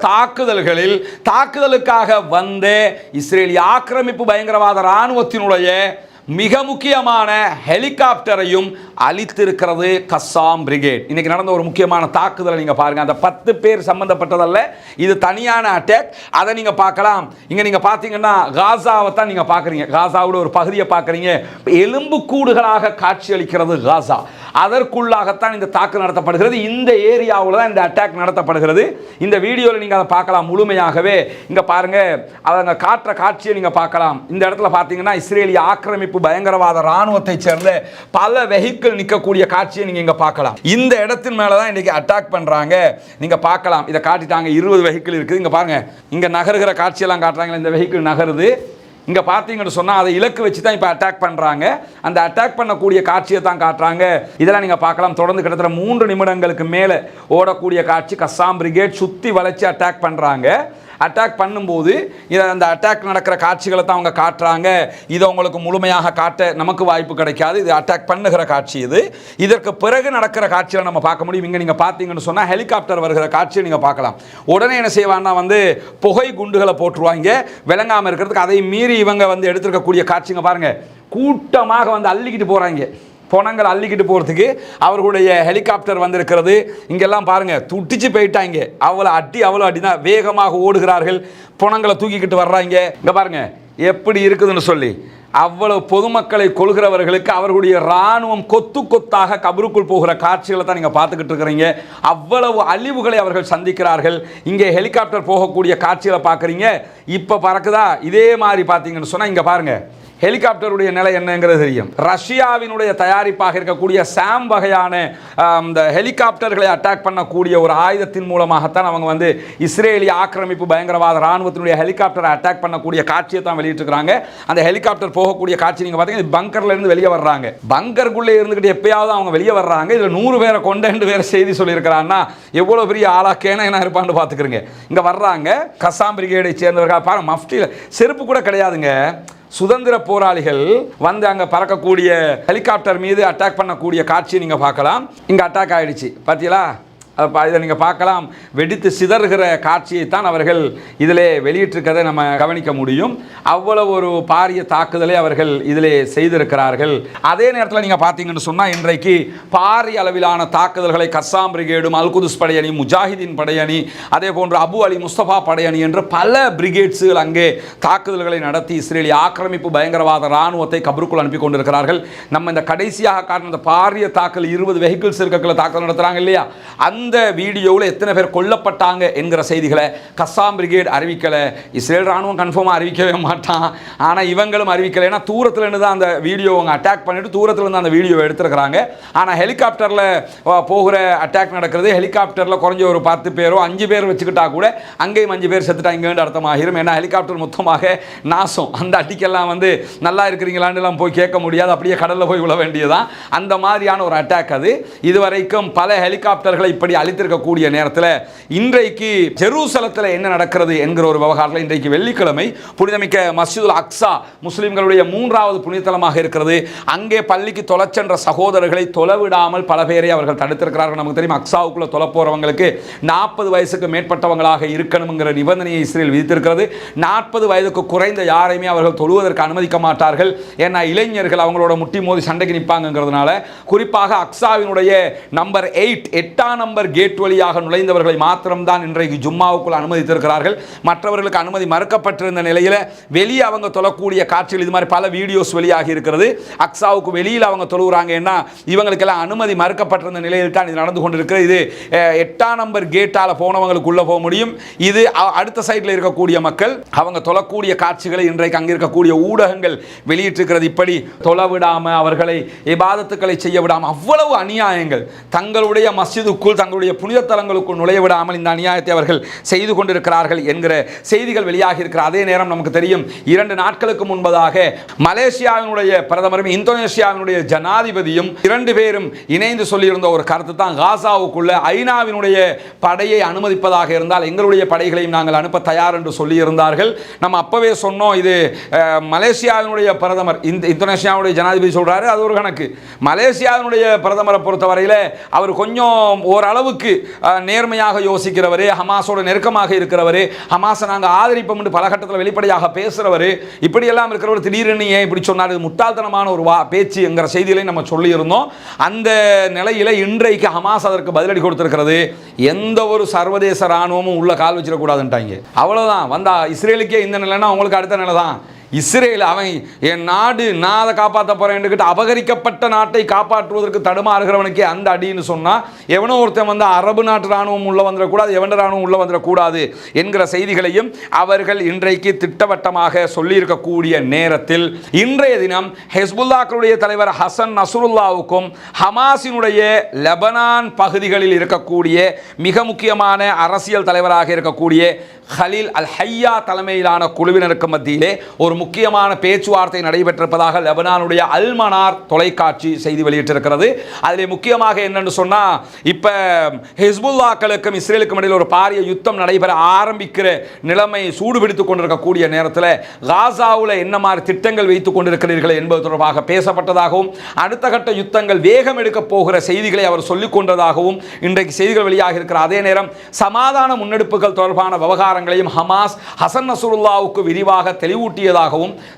தாக்குதலுக்காக வந்த இஸ்ரேலிய ஆக்கிரமிப்பு பயங்கரவாத ராணுவத்தினுடைய மிக முக்கியமான ஹெலிகாப்டரையும் அழித்திருக்கிறது கஸ்ஸாம் பிரிகேட். இன்னைக்கு நடந்த ஒரு முக்கியமான தாக்குதலை நீங்க பாருங்க. அந்த 10 பேர் சம்பந்தப்பட்டதல்ல, இது தனியான அட்டாக். அதை நீங்க பார்க்கலாம். இங்க நீங்க பாத்தீங்கன்னா காசாவை தான் நீங்க பாக்குறீங்க, காசாவோட ஒரு பகுதியை பாக்குறீங்க. எலும்பு கூடுகளாக காட்சி அளிக்கிறது காசா. அதற்குள்ளாகத்தான் இந்த தாக்குதல் நடத்தப்படுகிறது. இந்த ஏரியாவில் தான் இந்த அட்டாக் நடத்தப்படுகிறது. இந்த வீடியோவில் நீங்க அதை பார்க்கலாம் முழுமையாகவே. இங்க பாருங்க, அவங்க காட்டுற காட்சியை நீங்க பார்க்கலாம். இந்த இடத்துல பாத்தீங்கன்னா இஸ்ரேலிய ஆக்கிரமிப்பு பயங்கரவாத ராணுவத்தை சேர்ந்த பல வெஹிக்கிள் நிற்கக்கூடிய காட்சியை நீங்க இங்க பார்க்கலாம். இந்த இடத்தின் மேல தான் இன்னைக்கு அட்டாக் பண்றாங்க. நீங்க பார்க்கலாம், இதை காட்டிட்டாங்க. 20 வெஹிக்கிள் இருக்குது. இங்க பாருங்க, இங்க நகருகிற காட்சியெல்லாம் காட்டுறாங்க. இந்த வெஹிக்கிள் நகருது. இங்க பார்த்தீங்கன்னு சொன்னா அதை இலக்கு வச்சு தான் இப்போ அட்டாக் பண்றாங்க. அந்த அட்டாக் பண்ணக்கூடிய காட்சியை தான் காட்டுறாங்க. இதெல்லாம் நீங்க பார்க்கலாம். தொடர்ந்து கிட்டத்தட்ட 3 நிமிடங்களுக்கு மேலே ஓடக்கூடிய காட்சி. கஸ்ஸாம் பிரிகேட் சுத்தி வளைச்சு அட்டாக் பண்றாங்க. அட்டாக் பண்ணும்போது அந்த அட்டாக் நடக்கிற காட்சிகளை தான் அவங்க காட்டுறாங்க. இதை உங்களுக்கு முழுமையாக காட்ட நமக்கு வாய்ப்பு கிடைக்காது. இது அட்டாக் பண்ணுகிற காட்சி. இதற்கு பிறகு நடக்கிற காட்சியை நம்ம பார்க்க முடியும். இங்கே நீங்கள் பார்த்தீங்கன்னு சொன்னால் ஹெலிகாப்டர் வருகிற காட்சியை நீங்கள் பார்க்கலாம். உடனே என்ன செய்வாங்கன்னா புகை குண்டுகளை போட்டுருவாங்க விளங்காமல் இருக்கிறதுக்கு. அதை மீறி இவங்க எடுத்துருக்கக்கூடிய காட்சிங்க பாருங்க. கூட்டமாக அள்ளிக்கிட்டு போகிறாங்க. பணங்கள் அள்ளிக்கிட்டு போகிறதுக்கு அவர்களுடைய ஹெலிகாப்டர் வந்திருக்கிறது. இங்கெல்லாம் பாருங்கள், துட்டிச்சு போயிட்டாங்க. அவ்வளோ அடி தான் வேகமாக ஓடுகிறார்கள். பணங்களை தூக்கிக்கிட்டு வர்றாங்க. இங்கே பாருங்கள் எப்படி இருக்குதுன்னு சொல்லி. அவ்வளவு பொதுமக்களை கொள்கிறவர்களுக்கு அவர்களுடைய இராணுவம் கொத்து கொத்தாக கபருக்குள் போகிற காட்சிகளை தான் நீங்கள் பார்த்துக்கிட்டு இருக்கிறீங்க. அவ்வளவு அழிவுகளை அவர்கள் சந்திக்கிறார்கள். இங்கே ஹெலிகாப்டர் போகக்கூடிய காட்சிகளை பார்க்குறீங்க. இப்போ பறக்குதா? இதே மாதிரி பார்த்தீங்கன்னு சொன்னால் இங்கே பாருங்கள், ஹெலிகாப்டருடைய நிலை என்னங்கிறது தெரியும். ரஷ்யாவினுடைய தயாரிப்பாக இருக்கக்கூடிய சாம் வகையான இந்த ஹெலிகாப்டர்களை அட்டாக் பண்ணக்கூடிய ஒரு ஆயுதத்தின் மூலமாகத்தான் அவங்க இஸ்ரேலிய ஆக்கிரமிப்பு பயங்கரவாத ராணுவத்தினுடைய ஹெலிகாப்டரை அட்டாக் பண்ணக்கூடிய காட்சியை தான் வெளியிட்டிருக்கிறாங்க. அந்த ஹெலிகாப்டர் போகக்கூடிய காட்சி நீங்கள் பார்த்தீங்கன்னா பங்கர்ல இருந்து வெளியே வர்றாங்க. பங்கருக்குள்ளே இருந்துகிட்டு எப்பயாவது அவங்க வெளியே வர்றாங்க. இதில் 100 பேரை கொண்டு வேற செய்தி சொல்லியிருக்கிறான்னா எவ்வளோ பெரிய ஆளாக்கேனா என்ன இருப்பான்னு பார்த்துக்கிறீங்க. இங்கே வர்றாங்க கஸ்ஸாம் பிரிகேடை சேர்ந்தவர்கள். பாருங்க, மஃப்டியில் செருப்பு கூட கிடையாதுங்க. சுதந்திர போராளிகள் அங்கே பறக்கக்கூடிய ஹெலிகாப்டர் மீது அட்டாக் பண்ணக்கூடிய காட்சியை நீங்கள் பார்க்கலாம். இங்கே அட்டாக் ஆகிடுச்சு பார்த்தீங்களா? இதை நீங்கள் பார்க்கலாம். வெடித்து சிதறுகிற காட்சியை தான் அவர்கள் இதிலே வெளியிட்டிருக்கிறதை நம்ம கவனிக்க முடியும். அவ்வளவு ஒரு பாரிய தாக்குதலை அவர்கள் இதிலே செய்திருக்கிறார்கள். அதே நேரத்தில் நீங்கள் பார்த்தீங்கன்னு சொன்னால் இன்றைக்கு பாரிய அளவிலான தாக்குதல்களை கஸ்ஸாம் பிரிகேடும், அல் குதுஸ் படையணி, முஜாஹிதீன் படையணி, அதே போன்று அபு அலி முஸ்தபா படையணி என்று பல பிரிகேட்ஸுகள் அங்கே தாக்குதல்களை நடத்தி இஸ்ரேலிய ஆக்கிரமிப்பு பயங்கரவாத ராணுவத்தை கபருக்குள் அனுப்பி கொண்டிருக்கிறார்கள். நம்ம இந்த கடைசியாக காட்டின இந்த பாரிய தாக்கல் 20 வெஹிக்கிள்ஸ் இருக்கக்குள்ள தாக்குதல் நடத்துகிறாங்க இல்லையா? அந்த வீடியோவில் எத்தனை பேர் கொல்லப்பட்டாங்க என்கிற செய்திகளை கஸ்ஸாம் பிரிகேட் அறிவிக்கலை. இஸ்ரேல் ராணுவம் கன்ஃபார்மாக அறிவிக்கவே மாட்டான். ஆனால் இவங்களும் அறிவிக்கலை. ஏன்னா தூரத்தில் இருந்து தான் அந்த வீடியோ அவங்க அட்டாக் பண்ணிட்டு தூரத்தில் இருந்து அந்த வீடியோவை எடுத்துருக்கிறாங்க. ஆனால் ஹெலிகாப்டரில் போகிற அட்டாக் நடக்கிறது. ஹெலிகாப்டரில் குறைஞ்ச ஒரு 10 பேரோ 5 பேர் வச்சுக்கிட்டா கூட அங்கேயும் 5 பேர் செத்துட்டாங்க வேண்டிய அர்த்தமாகிரும். ஏன்னா ஹெலிகாப்டர் மொத்தமாக நாசம். அந்த அட்டிக்கெல்லாம் நல்லா இருக்கிறீங்களான்னு போய் கேட்க முடியாது. அப்படியே கடலில் போய் விழ வேண்டியதான். அந்த மாதிரியான ஒரு அட்டாக் அது. இதுவரைக்கும் பல ஹெலிகாப்டர்களை இப்படி அளித்திருக்கக்கூடிய நேரத்தில் இன்றைக்கு ஜெருசலத்தில் என்ன நடக்கிறது என்கிற ஒரு விவகாரத்தில் இன்றைக்கு வெள்ளிக்கிழமை புனிதமிக்க மஸ்ஜிதுல் அக்ஸா முஸ்லிம்களுடைய 3வது புனிதலமாக இருக்கிறது. அங்கே பள்ளிக்கு தொலைச்சென்ற சகோதரர்களை தொலைவிடாமல் பல பேரை அவர்கள் தடுத்திருக்கிறார்கள். நமக்கு தெரியும், அக்ஸாவுக்குள்ள தொலை போறவங்களுக்கு 40 வயசுக்கு மேற்பட்டவங்களாக இருக்கணுங்கிற நிபந்தனையை இஸ்ரேல் விதித்திருக்கிறது. 40 வயதுக்கு குறைந்த யாரையுமே அவர்கள் தொழுவதற்கு அனுமதிக்க மாட்டார்கள். ஏன்னா இளைஞர்கள் அவங்களோட முட்டி மோதி சண்டைக்கு நிற்பாங்கிறதுனால. குறிப்பாக அக்ஸாவினுடைய நம்பர் 8 8ஆம் நம்பர் நம்பர் கேட் வழியாக நுழைந்தவர்களை மாத்திரம்தான் இன்றைக்கு ஜும்மாவுக்குள் அனுமதித்திருக்கிறார்கள். மற்றவர்களுக்கு அனுமதி மறுக்கப்பட்டிருந்த நிலையில் வெளியே அவங்க தொழக்கூடிய காட்சிகள் இது மாதிரி பல வீடியோஸ் வெளியாகி இருக்கிறது. அக்ஸாவுக்கு வெளியில் அவங்க தொழுகிறாங்கன்னா இவங்களுக்கெல்லாம் அனுமதி மறுக்கப்பட்டிருந்த நிலையில் தான் இது நடந்து கொண்டிருக்கிறது. இது 8ஆம் நம்பர் கேட்டால் போனவங்களுக்கு உள்ள போக முடியும். இது அடுத்த சைடில் இருக்கக்கூடிய மக்கள் அவங்க தொழக்கூடிய காட்சிகளை இன்றைக்கு அங்கே இருக்கக்கூடிய ஊடகங்கள் வெளியிட்டிருக்கிறது. இப்படி தொழவிடாமல் அவர்களை இபாதத்துக்களை செய்ய விடாமல் அவ்வளவு அநியாயங்கள் தங்களுடைய மஸ்ஜிதுக்குள் தங்களுடைய புனித தலங்களுக்குள் நுழைய விடாமல் இந்த அநியாயத்தை அவர்கள் செய்து கொண்டிருக்கிறார்கள் என்கிற செய்திகள் வெளியாகி இருக்கிற அதே நேரம் நமக்கு தெரியும் 2 நாட்களுக்கு முன்பதாக மலேசியாவினுடைய பிரதமரும் இந்தோனேஷியாவினுடைய ஜனாதிபதியும் 2 பேரும் இணைந்து சொல்லியிருந்த ஒரு கருத்து தான் காசாவுக்குள்ள ஐநாவினுடைய படையை அனுமதிப்பதாக இருந்தால் எங்களுடைய படைகளையும் நாங்கள் அனுப்ப தயார் என்று சொல்லியிருந்தார்கள். நம்ம அப்பவே சொன்னோம் இது மலேசியாவினுடைய பிரதமர் இந்தோனேஷியாவுடைய ஜனாதிபதி சொல்றாரு, அது ஒரு கணக்கு. மலேசியாவினுடைய பிரதமரை பொறுத்தவரையில் அவர் கொஞ்சம் ஓரளவுக்கு நேர்மையாக யோசிக்கிறவர், ஹமாஸோட நெருக்கமாக இருக்கிறவர், ஹமாஸை நாங்கள் ஆதரிப்போம் என்று பல கட்டத்தில் வெளிப்படையாக பேசுகிறவர், இப்படியெல்லாம் இருக்கிறவர் திடீர்னு ஏன் இப்படி சொன்னார், முட்டாள்தனமான ஒரு பேச்சு என்கிற செய்திகளை நம்ம சொல்லியிருந்தோம். அந்த நிலையில் இன்றைக்கு ஹமாஸ் அதற்கு பதிலடி கொடுத்திருக்கிறது. எந்த ஒரு சர்வதேச இராணுவமும் உள்ள கால் வச்சிடக்கூடாதுன்ட்டாங்க. அவ்வளோதான். வந்தா இஸ்ரேலுக்கே இந்த நிலைன்னா அவங்களுக்கு அடுத்த நிலை தான். இஸ்ரேல் அவன் என் நாடு நான் அதை காப்பாற்ற போறேன் அபகரிக்கப்பட்ட நாட்டை காப்பாற்றுவதற்கு தடுமாறுகிறவனுக்கே அந்த அடின்னு சொன்னா எவனோ ஒருத்தன் வந்து அரபு நாட்டு ராணுவம் உள்ள வந்துடக்கூடாது, எவன ராணுவம் உள்ள வந்துடக்கூடாது என்கிற செய்திகளையும் அவர்கள் இன்றைக்கு திட்டவட்டமாக சொல்லியிருக்கக்கூடிய நேரத்தில் இன்றைய தினம் ஹெஸ்புல்லாக்களுடைய தலைவர் ஹசன் நஸ்ருல்லாவுக்கும் ஹமாஸினுடைய லெபனான் பகுதிகளில் இருக்கக்கூடிய மிக முக்கியமான அரசியல் தலைவராக இருக்கக்கூடிய ஹலீல் அல் ஹையா தலைமையிலான குழுவினருக்கு மத்தியிலே ஒரு முக்கியமான பேச்சுவார்த்தை நடைபெற்றிருப்பதாக லெபனானுடைய அல் மனார் தொலைக்காட்சி செய்தி வெளியிட்டிருக்கிறது. அதில் முக்கியமாக என்னன்னு சொன்னா இப்ப ஹிஸ்புல்லாக்களுக்கும் இஸ்ரேலுக்கும் இடையில் ஒரு பாரிய யுத்தம் நடைபெற ஆரம்பிக்கிற நிலைமை சூடுபிடித்துக் கொண்டிருக்கக்கூடிய நேரத்தில் காசாவில் என்ன மாதிரி திட்டங்கள் வைத்துக் கொண்டிருக்கிறீர்கள் என்பது தொடர்பாக பேசப்பட்டதாகவும் அடுத்த கட்ட யுத்தங்கள் வேகம் எடுக்க போகிற செய்திகளை அவர் சொல்லிக் கொண்டதாகவும் இன்றைக்கு செய்திகள் வெளியாக இருக்கிற அதே நேரம் சமாதான முன்னெடுப்புகள் தொடர்பான விவகாரங்களையும் ஹமாஸ் ஹசன் நஸ்ருல்லாவுக்கு விரிவாக தெளிவூட்டியதாகவும்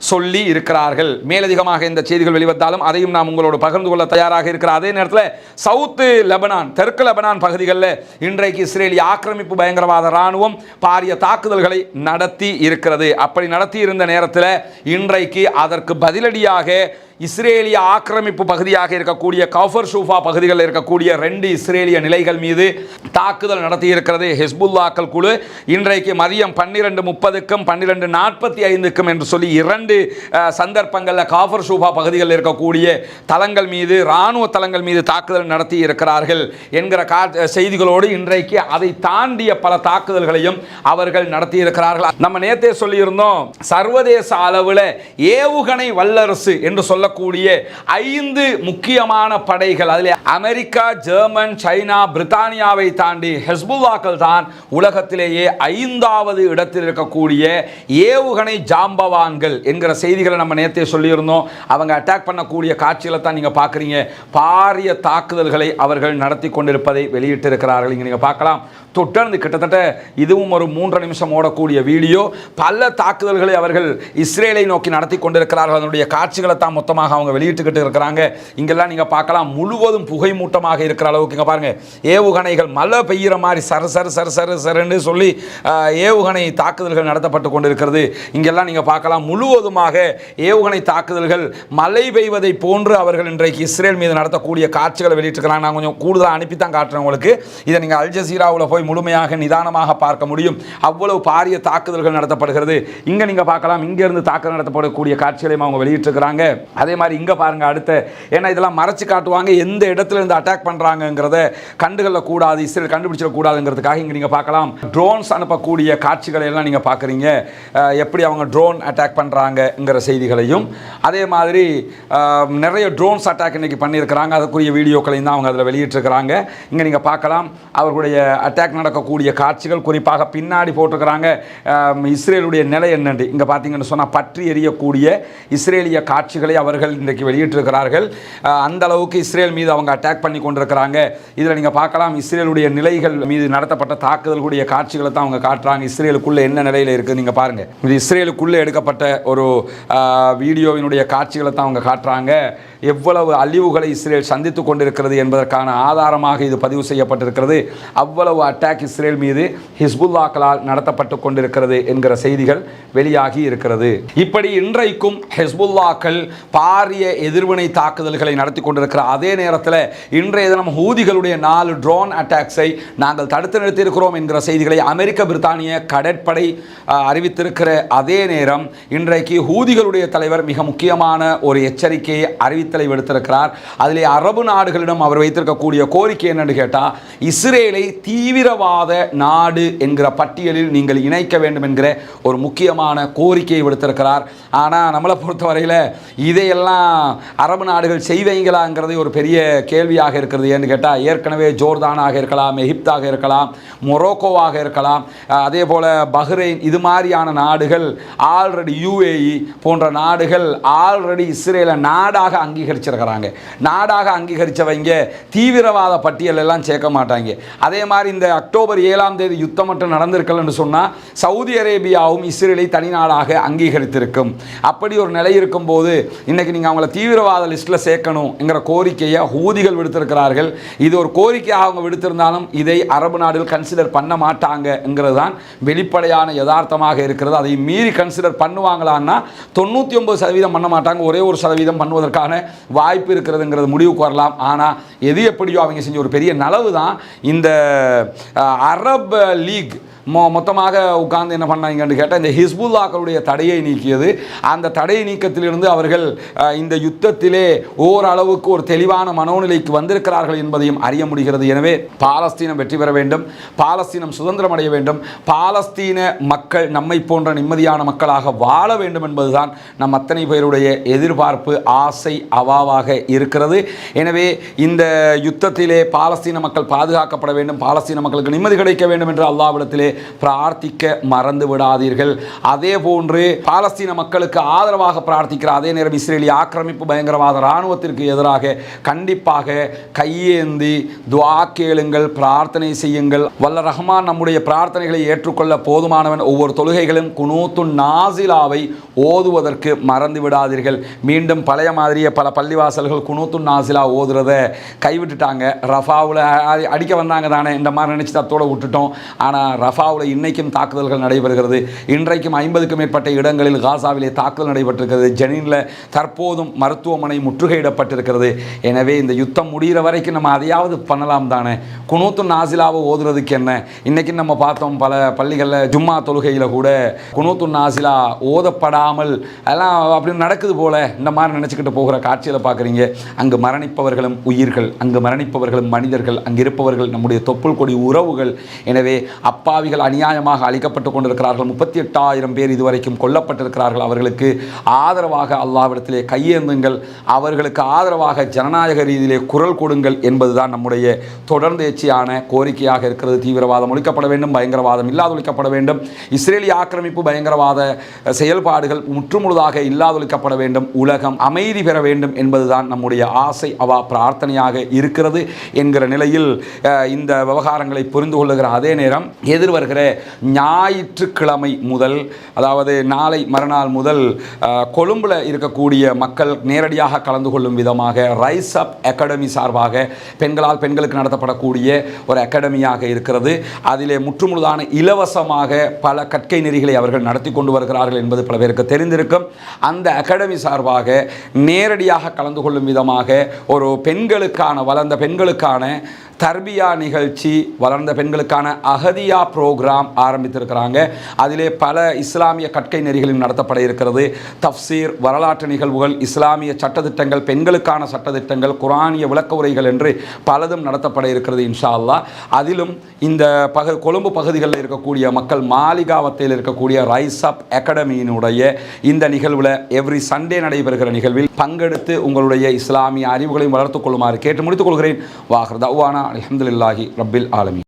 சொல்லி இருக்கிறார்கள். மேலதிகமாக இந்த செய்திகள் வெளிவந்தாலும் அதையும் நாம் உங்களோடு பகிர்ந்து கொள்ள தயாராக இருக்கிற அதே நேரத்தில் சவுத்து லெபனான் தெற்கு லெபனான் பகுதிகளில் இன்றைக்கு இஸ்ரேலிய ஆக்கிரமிப்பு பயங்கரவாத இராணுவம் பாரிய தாக்குதல்களை நடத்தி இருக்கிறது. அப்படி நடத்தி இருந்த நேரத்தில் இன்றைக்கு அதற்கு பதிலடியாக இஸ்ரேலிய ஆக்கிரமிப்பு பகுதியாக இருக்கக்கூடிய கஃபர் ஷூஃபா பகுதிகளில் இருக்கக்கூடிய 2 இஸ்ரேலிய நிலைகள் மீது தாக்குதல் நடத்தி இருக்கிறது ஹிஸ்புல்லாக்கள் குழு. இன்றைக்கு மதியம் 12:30க்கும் 12:45க்கும் என்று சொல்லி 2 சந்தர்ப்பங்களில் கஃபர் ஷூஃபா பகுதிகளில் இருக்கக்கூடிய தளங்கள் மீது இராணுவ தளங்கள் மீது தாக்குதல் நடத்தி இருக்கிறார்கள் என்கிற செய்திகளோடு இன்றைக்கு அதை தாண்டிய பல தாக்குதல்களையும் அவர்கள் நடத்தி இருக்கிறார்கள். நம்ம நேற்றே சொல்லியிருந்தோம் சர்வதேச அளவில் ஏவுகணை வல்லரசு என்று சொல்லக்கூடிய 5 முக்கியமான படைகள், அதில் அமெரிக்கா, ஜெர்மன், சைனா, பிரித்தானியாவை தாண்டி ஹிஸ்புல்லாக்கள் தான் உலகத்திலேயே 5வது இடத்தில் இருக்கக்கூடிய ஏவுகணை ஜாம்பவான்கள் என்கிற செய்திகளை நம்ம நேற்றே சொல்லியிருந்தோம். அவங்க அட்டாக் பண்ணக்கூடிய காட்சிகளை தான் நீங்க பார்க்குறீங்க. பாரிய தாக்குதல்களை அவர்கள் நடத்தி கொண்டிருப்பதை வெளியிட்டிருக்கிறார்கள். இங்கே நீங்கள் பார்க்கலாம். தொடர்ந்து கிட்டத்தட்ட இதுவும் ஒரு 3 நிமிஷம் ஓடக்கூடிய வீடியோ. பல தாக்குதல்களை அவர்கள் இஸ்ரேலை நோக்கி நடத்தி கொண்டிருக்கிறார்கள். அதனுடைய காட்சிகளை தான் மொத்தமாக அவங்க வெளியிட்டுக்கிட்டு இருக்கிறாங்க. இங்கெல்லாம் நீங்கள் பார்க்கலாம். முழுவதும் புகை மூட்டமாக இருக்கிற அளவுக்கு இங்கே பாருங்கள். ஏவுகணைகள் மழை பெய்கிற மாதிரி சர சர சர சர சரன்னு சொல்லி ஏவுகணை தாக்குதல்கள் நடத்தப்பட்டு கொண்டிருக்கிறது. இங்கெல்லாம் நீங்கள் பார்க்கலாம். முழுவதுமாக ஏவுகணை தாக்குதல்கள் மழை பெய்வதை போன்று அவர்கள் இன்றைக்கு இஸ்ரேல் மீது நடத்தக்கூடிய காட்சிகளை வெளியிட்டிருக்கிறாங்க. நான் கொஞ்சம் கூடுதலாக அனுப்பி தான் காட்டுறேன் உங்களுக்கு. இதை நீங்கள் அல் ஜசீராவில் போய் முழுமையாக நிதானமாக பார்க்க முடியும். அவ்வளவு பாரிய தாக்குதல்கள் நடத்தப்படுகிறது. இங்க நீங்க பார்க்கலாம். இங்க இருந்து தாக்குதல் நடத்தப்படக்கூடிய காட்சிகளையும் அவங்க வெளியிட்டிருக்கிறாங்க. அதே மாதிரி இங்க பாருங்க. அடுத்த ஏன்னா இதெல்லாம் மறைச்சு காட்டுவாங்க. எந்த இடத்துல இருந்து அட்டாக் பண்றாங்கங்கிறத கண்டுகொள்ள கூடாது, இஸ்ரேல் கண்டுபிடிச்சிட கூடாதுங்கிறதுக்காக இங்க நீங்க பார்க்கலாம். ட்ரோன்ஸ் அனுப்பக்கூடிய காட்சிகளை எல்லாம் நீங்க பார்க்குறீங்க. எப்படி அவங்க ட்ரோன் அட்டாக் பண்றாங்கங்கிற செய்திகளையும் அதே மாதிரி நிறைய ட்ரோன்ஸ் அட்டாக் இன்னைக்கு பண்ணியிருக்கிறாங்க. அதுக்குரிய வீடியோக்களையும் தான் அவங்க அதில் வெளியிட்டிருக்கிறாங்க. இங்க நீங்க பார்க்கலாம். அவர்களுடைய அட்டாக் நடக்கக்கூடிய காட்சிகள் குறிப்பாக பின்னாடி போட்டிருக்கிறாங்க. இஸ்ரேலுடைய நிலை என்னண்டு இங்கே பார்த்தீங்கன்னு சொன்னால் பற்றி எரியக்கூடிய இஸ்ரேலிய காட்சிகளை அவர்கள் அவர்கள் இன்றைக்கு வெளியிட்டிருக்கிறார்கள். அந்த அளவுக்கு இஸ்ரேல் மீது அவங்க அட்டாக் பண்ணி கொண்டிருக்கிறாங்க. இதில் நீங்கள் பார்க்கலாம், இஸ்ரேலுடைய நிலைகள் மீது நடத்தப்பட்ட தாக்குதல்களுடைய காட்சிகளை தான் அவங்க காட்டுறாங்க. இஸ்ரேலுக்குள்ளே என்ன நிலையில் இருக்குது நீங்கள் பாருங்கள். இது இஸ்ரேலுக்குள்ளே எடுக்கப்பட்ட ஒரு வீடியோவினுடைய காட்சிகளை தான் அவங்க காட்டுறாங்க. எவ்வளவு அழிவுகளை இஸ்ரேல் சந்தித்து கொண்டிருக்கிறது என்பதற்கான ஆதாரமாக இது பதிவு செய்யப்பட்டிருக்கிறது. அவ்வளவு அட்டாக் இஸ்ரேல் மீது ஹிஸ்புல்லாக்களால் நடத்தப்பட்டு கொண்டிருக்கிறது என்கிற செய்திகள் வெளியாகி இருக்கிறது. இப்படி இன்றைக்கும் ஹிஸ்புல்லாக்கள் பாரிய எதிர்வினை தாக்குதல்களை நடத்தி கொண்டிருக்கிற அதே நேரத்தில் இன்றைய தினம் ஹூதிகளுடைய 4 ட்ரோன் அட்டாக்ஸை நாங்கள் தடுத்து நிறுத்தியிருக்கிறோம் என்கிற செய்திகளை அமெரிக்க பிரித்தானிய கடற்படை அறிவித்திருக்கிற அதே நேரம் இன்றைக்கு ஹூதிகளுடைய தலைவர் மிக முக்கியமான ஒரு எச்சரிக்கையை அறிவித்தலை விடுத்திருக்கிறார். அதிலே அரபு நாடுகளிடம் அவர் வைத்திருக்கக்கூடிய கோரிக்கை என்னன்னு கேட்டால், இஸ்ரேலை தீவிரவாத நாடு என்கிற பட்டியலில் நீங்கள் இணைக்க வேண்டும் என்கிற ஒரு முக்கியமான கோரிக்கையை விடுத்திருக்கிறார். ஆனால் நம்மளை பொறுத்தவரையில் இதையெல்லாம் அரபு நாடுகள் செய்வீங்களாங்கிறது ஒரு பெரிய கேள்வியாக இருக்கிறது. ஏன்னு கேட்டால், ஏற்கனவே ஜோர்தானாக இருக்கலாம், எகிப்தாக இருக்கலாம், மொரோக்கோவாக இருக்கலாம், அதே போல் பஹ்ரைன், இது மாதிரியான நாடுகள் ஆல்ரெடி UAE போன்ற நாடுகள் ஆல்ரெடி இஸ்ரேலை நாடாக அங்கீகரிச்சிருக்கிறாங்க. நாடாக அங்கீகரித்தவங்க தீவிரவாத பட்டியல் எல்லாம் சேர்க்க மாட்டாங்க. அதே மாதிரி இந்த அக்டோபர் 7ஆம் தேதி யுத்தம் மட்டும் நடந்திருக்கலன்னு சொன்னால் சவுதி அரேபியாவும் இஸ்ரேலை தனி நாடாக அங்கீகரித்திருக்கும். அப்படி ஒரு நிலை இருக்கும்போது இன்னைக்கு நீங்கள் அவங்கள தீவிரவாத லிஸ்ட்டில் சேர்க்கணுங்கிற கோரிக்கையை ஹூதிகள் விடுத்திருக்கிறார்கள். இது ஒரு கோரிக்கையாக அவங்க விடுத்திருந்தாலும் இதை அரபு நாடுகள் கன்சிடர் பண்ண மாட்டாங்கங்கிறது தான் வெளிப்படையான யதார்த்தமாக இருக்கிறது. அதை மீறி கன்சிடர் பண்ணுவாங்களான்னா 99% பண்ண மாட்டாங்க, ஒரே 1% பண்ணுவதற்கான வாய்ப்பு இருக்கிறதுங்கிறது முடிவுக்கு வரலாம். ஆனால் எது எப்படியோ அவங்க செஞ்ச ஒரு பெரிய நலவு தான் இந்த அரப் லீக் மொத்தமாக உட்கார்ந்து என்ன பண்ணாங்கன்னு கேட்டால், இந்த ஹிஸ்புல்லாக்களுடைய தடையை நீக்கியது. அந்த தடை நீக்கத்திலிருந்து அவர்கள் இந்த யுத்தத்திலே ஓரளவுக்கு ஒரு தெளிவான மனோநிலைக்கு வந்திருக்கிறார்கள் என்பதையும் அறிய முடிகிறது. எனவே பாலஸ்தீனம் வெற்றி பெற வேண்டும், பாலஸ்தீனம் சுதந்திரம் அடைய வேண்டும், பாலஸ்தீன மக்கள் நம்மை போன்ற நிம்மதியான மக்களாக வாழ வேண்டும் என்பதுதான் நம் அத்தனை பேருடைய எதிர்பார்ப்பு, ஆசை, அவாவாக இருக்கிறது. எனவே இந்த யுத்தத்திலே பாலஸ்தீன மக்கள் பாதுகாக்கப்பட வேண்டும், பாலஸ்தீன மக்களுக்கு நிம்மதி கிடைக்க வேண்டும் என்று அல்லாஹ்விடத்திலே பிரார்த்திக்க மறந்து விடாதீர்கள். அதே போன்று பாலஸ்தீன மக்களுக்கு ஆதரவாக பிரார்த்திக்கிற அதே நேரம் இஸ்ரேலிய ஆக்கிரமிப்பு பயங்கரவாத இராணுவத்திற்கு எதிராக கண்டிப்பாக கையேந்தி துஆ கேளுங்கள், பிரார்த்தனை செய்யுங்கள். வல்ல ரஹ்மான் நம்முடைய பிரார்த்தனைகளை ஏற்றுக்கொள்ள போதுமானவன். ஒவ்வொரு தொழுகைகளும் குனூத்துன் நாசிலாவை ஓதுவதற்கு மறந்து விடாதீர்கள். மீண்டும் பழைய மாதிரியே பல பள்ளிவாசல்கள் குனூத்துன் நாசிலா ஓதுறதை கைவிட்டுட்டாங்க. ரஃபாவில் அடிக்க வந்தாங்க தானே, இந்த மாதிரி நினச்சி தத்தோடு விட்டுட்டோம். ஆனால் ரஃபாவில் இன்னைக்கும் தாக்குதல்கள் நடைபெறுகிறது. இன்றைக்கும் 50க்கும் மேற்பட்ட இடங்களில் காசாவிலே தாக்குதல் நடைபெற்றிருக்கிறது. ஜெனினில் தற்போதும் மருத்துவமனை முற்றுகையிடப்பட்டிருக்கிறது. எனவே இந்த யுத்தம் முடிகிற வரைக்கும் நம்ம அதையாவது பண்ணலாம் தானே. குனூத்து நாசிலாவை ஓதுறதுக்கு என்ன, இன்றைக்கி நம்ம பார்த்தோம் பல பள்ளிகளில் ஜும்மா தொழுகையில் கூட குனூத்து நாசிலா ஓதப்படாமல் அதெல்லாம் அப்படி நடக்குது போல் இந்த மாதிரி நினச்சிக்கிட்டு போகிற காட்சியில் பார்க்குறீங்க. அங்கு மரணிப்பவர்களும் உயிர்கள், அங்கு மரணிப்பவர்களும் மனிதர்கள், அங்கு இருப்பவர்கள் நம்முடைய தொப்புள் கொடி உறவுகள். எனவே அப்பாவிகள் அநியாயமாக அழிக்கப்பட்டு கொண்டிருக்கிறார்கள். 38,000 பேர் இதுவரைக்கும் கொல்லப்பட்டிருக்கிறார்கள். அவர்களுக்கு ஆதரவாக அல்லாஹ்விடத்திலே கையேந்துங்கள், அவர்களுக்கு ஆதரவாக ஜனநாயக ரீதியிலே குரல் கொடுங்கள் என்பதுதான் நம்முடைய தொடர்ந்து எச்சியான கோரிக்கையாக இருக்கிறது. தீவிரவாதம் ஒழிக்கப்பட வேண்டும், பயங்கரவாதம் இல்லாதொழிக்கப்பட வேண்டும், இஸ்ரேலிய ஆக்கிரமிப்பு பயங்கரவாத செயல்பாடுகள் முற்றுமுழுதாக இல்லாதொழிக்கப்பட வேண்டும், உலகம் அமைதி பெற வேண்டும் என்பதுதான் நம்முடைய ஆசை, அவா பிரார்த்தனையாக இருக்கிறது என்கிற நிலையில் இந்த விவகாரங்களை புரிந்து கொள்ளுகிற அதே நேரம் எதிர்வருகிற ஞாயிற்றுக்கிழமை முதல், அதாவது நாளை மறுநாள் முதல் கொழும்பில் இருக்கக்கூடிய மக்கள் நேரடியாக கலந்து கொள்ளும் விதமாக ரைஸ் அப் அகாடமி சார்பாக பெண்களால் பெண்களுக்கு நடத்தப்படக்கூடிய ஒரு அகாடமியாக இருக்கிறது. அதிலே முற்றுமுழுதான இலவசமாக பல கற்கை நெறிகளை அவர்கள் நடத்தி கொண்டு வருகிறார்கள் என்பது பல பேருக்கு தெரிந்திருக்கும். அந்த அகாடமி சார்பாக நேரடியாக கலந்து கொள்ளும் விதமாக ஒரு பெண்களுக்கான, வளர்ந்த பெண்களுக்கான தர்பியா நிகழ்ச்சி, வளர்ந்த பெண்களுக்கான அகதியா ப்ரோக்ராம் ஆரம்பித்திருக்கிறாங்க. அதிலே பல இஸ்லாமிய கற்கை நெறிகளில் நடத்தப்பட இருக்கிறது. தஃப்சீர், வரலாற்று நிகழ்வுகள், இஸ்லாமிய சட்டத்திட்டங்கள், பெண்களுக்கான சட்டத்திட்டங்கள், குரானிய விளக்க உரைகள் என்று பலதும் நடத்தப்பட இருக்கிறது இன்ஷா அல்லாஹ். அதிலும் இந்த கொழும்பு பகுதிகளில் இருக்கக்கூடிய மக்கள், மாளிகாவத்தையில் இருக்கக்கூடிய ரைஸ் அப் அகாடமியினுடைய இந்த நிகழ்வில் எவ்ரி சண்டே நடைபெறுகிற நிகழ்வில் பங்கெடுத்து உங்களுடைய இஸ்லாமிய அறிவுகளையும் வளர்த்துக் கொள்ளுமாறு கேட்டு முடித்துக் கொள்கிறேன். வாஹர் தஅவானா அல்ஹம்துலில்லாஹி ரப்பில் ஆலமீன்.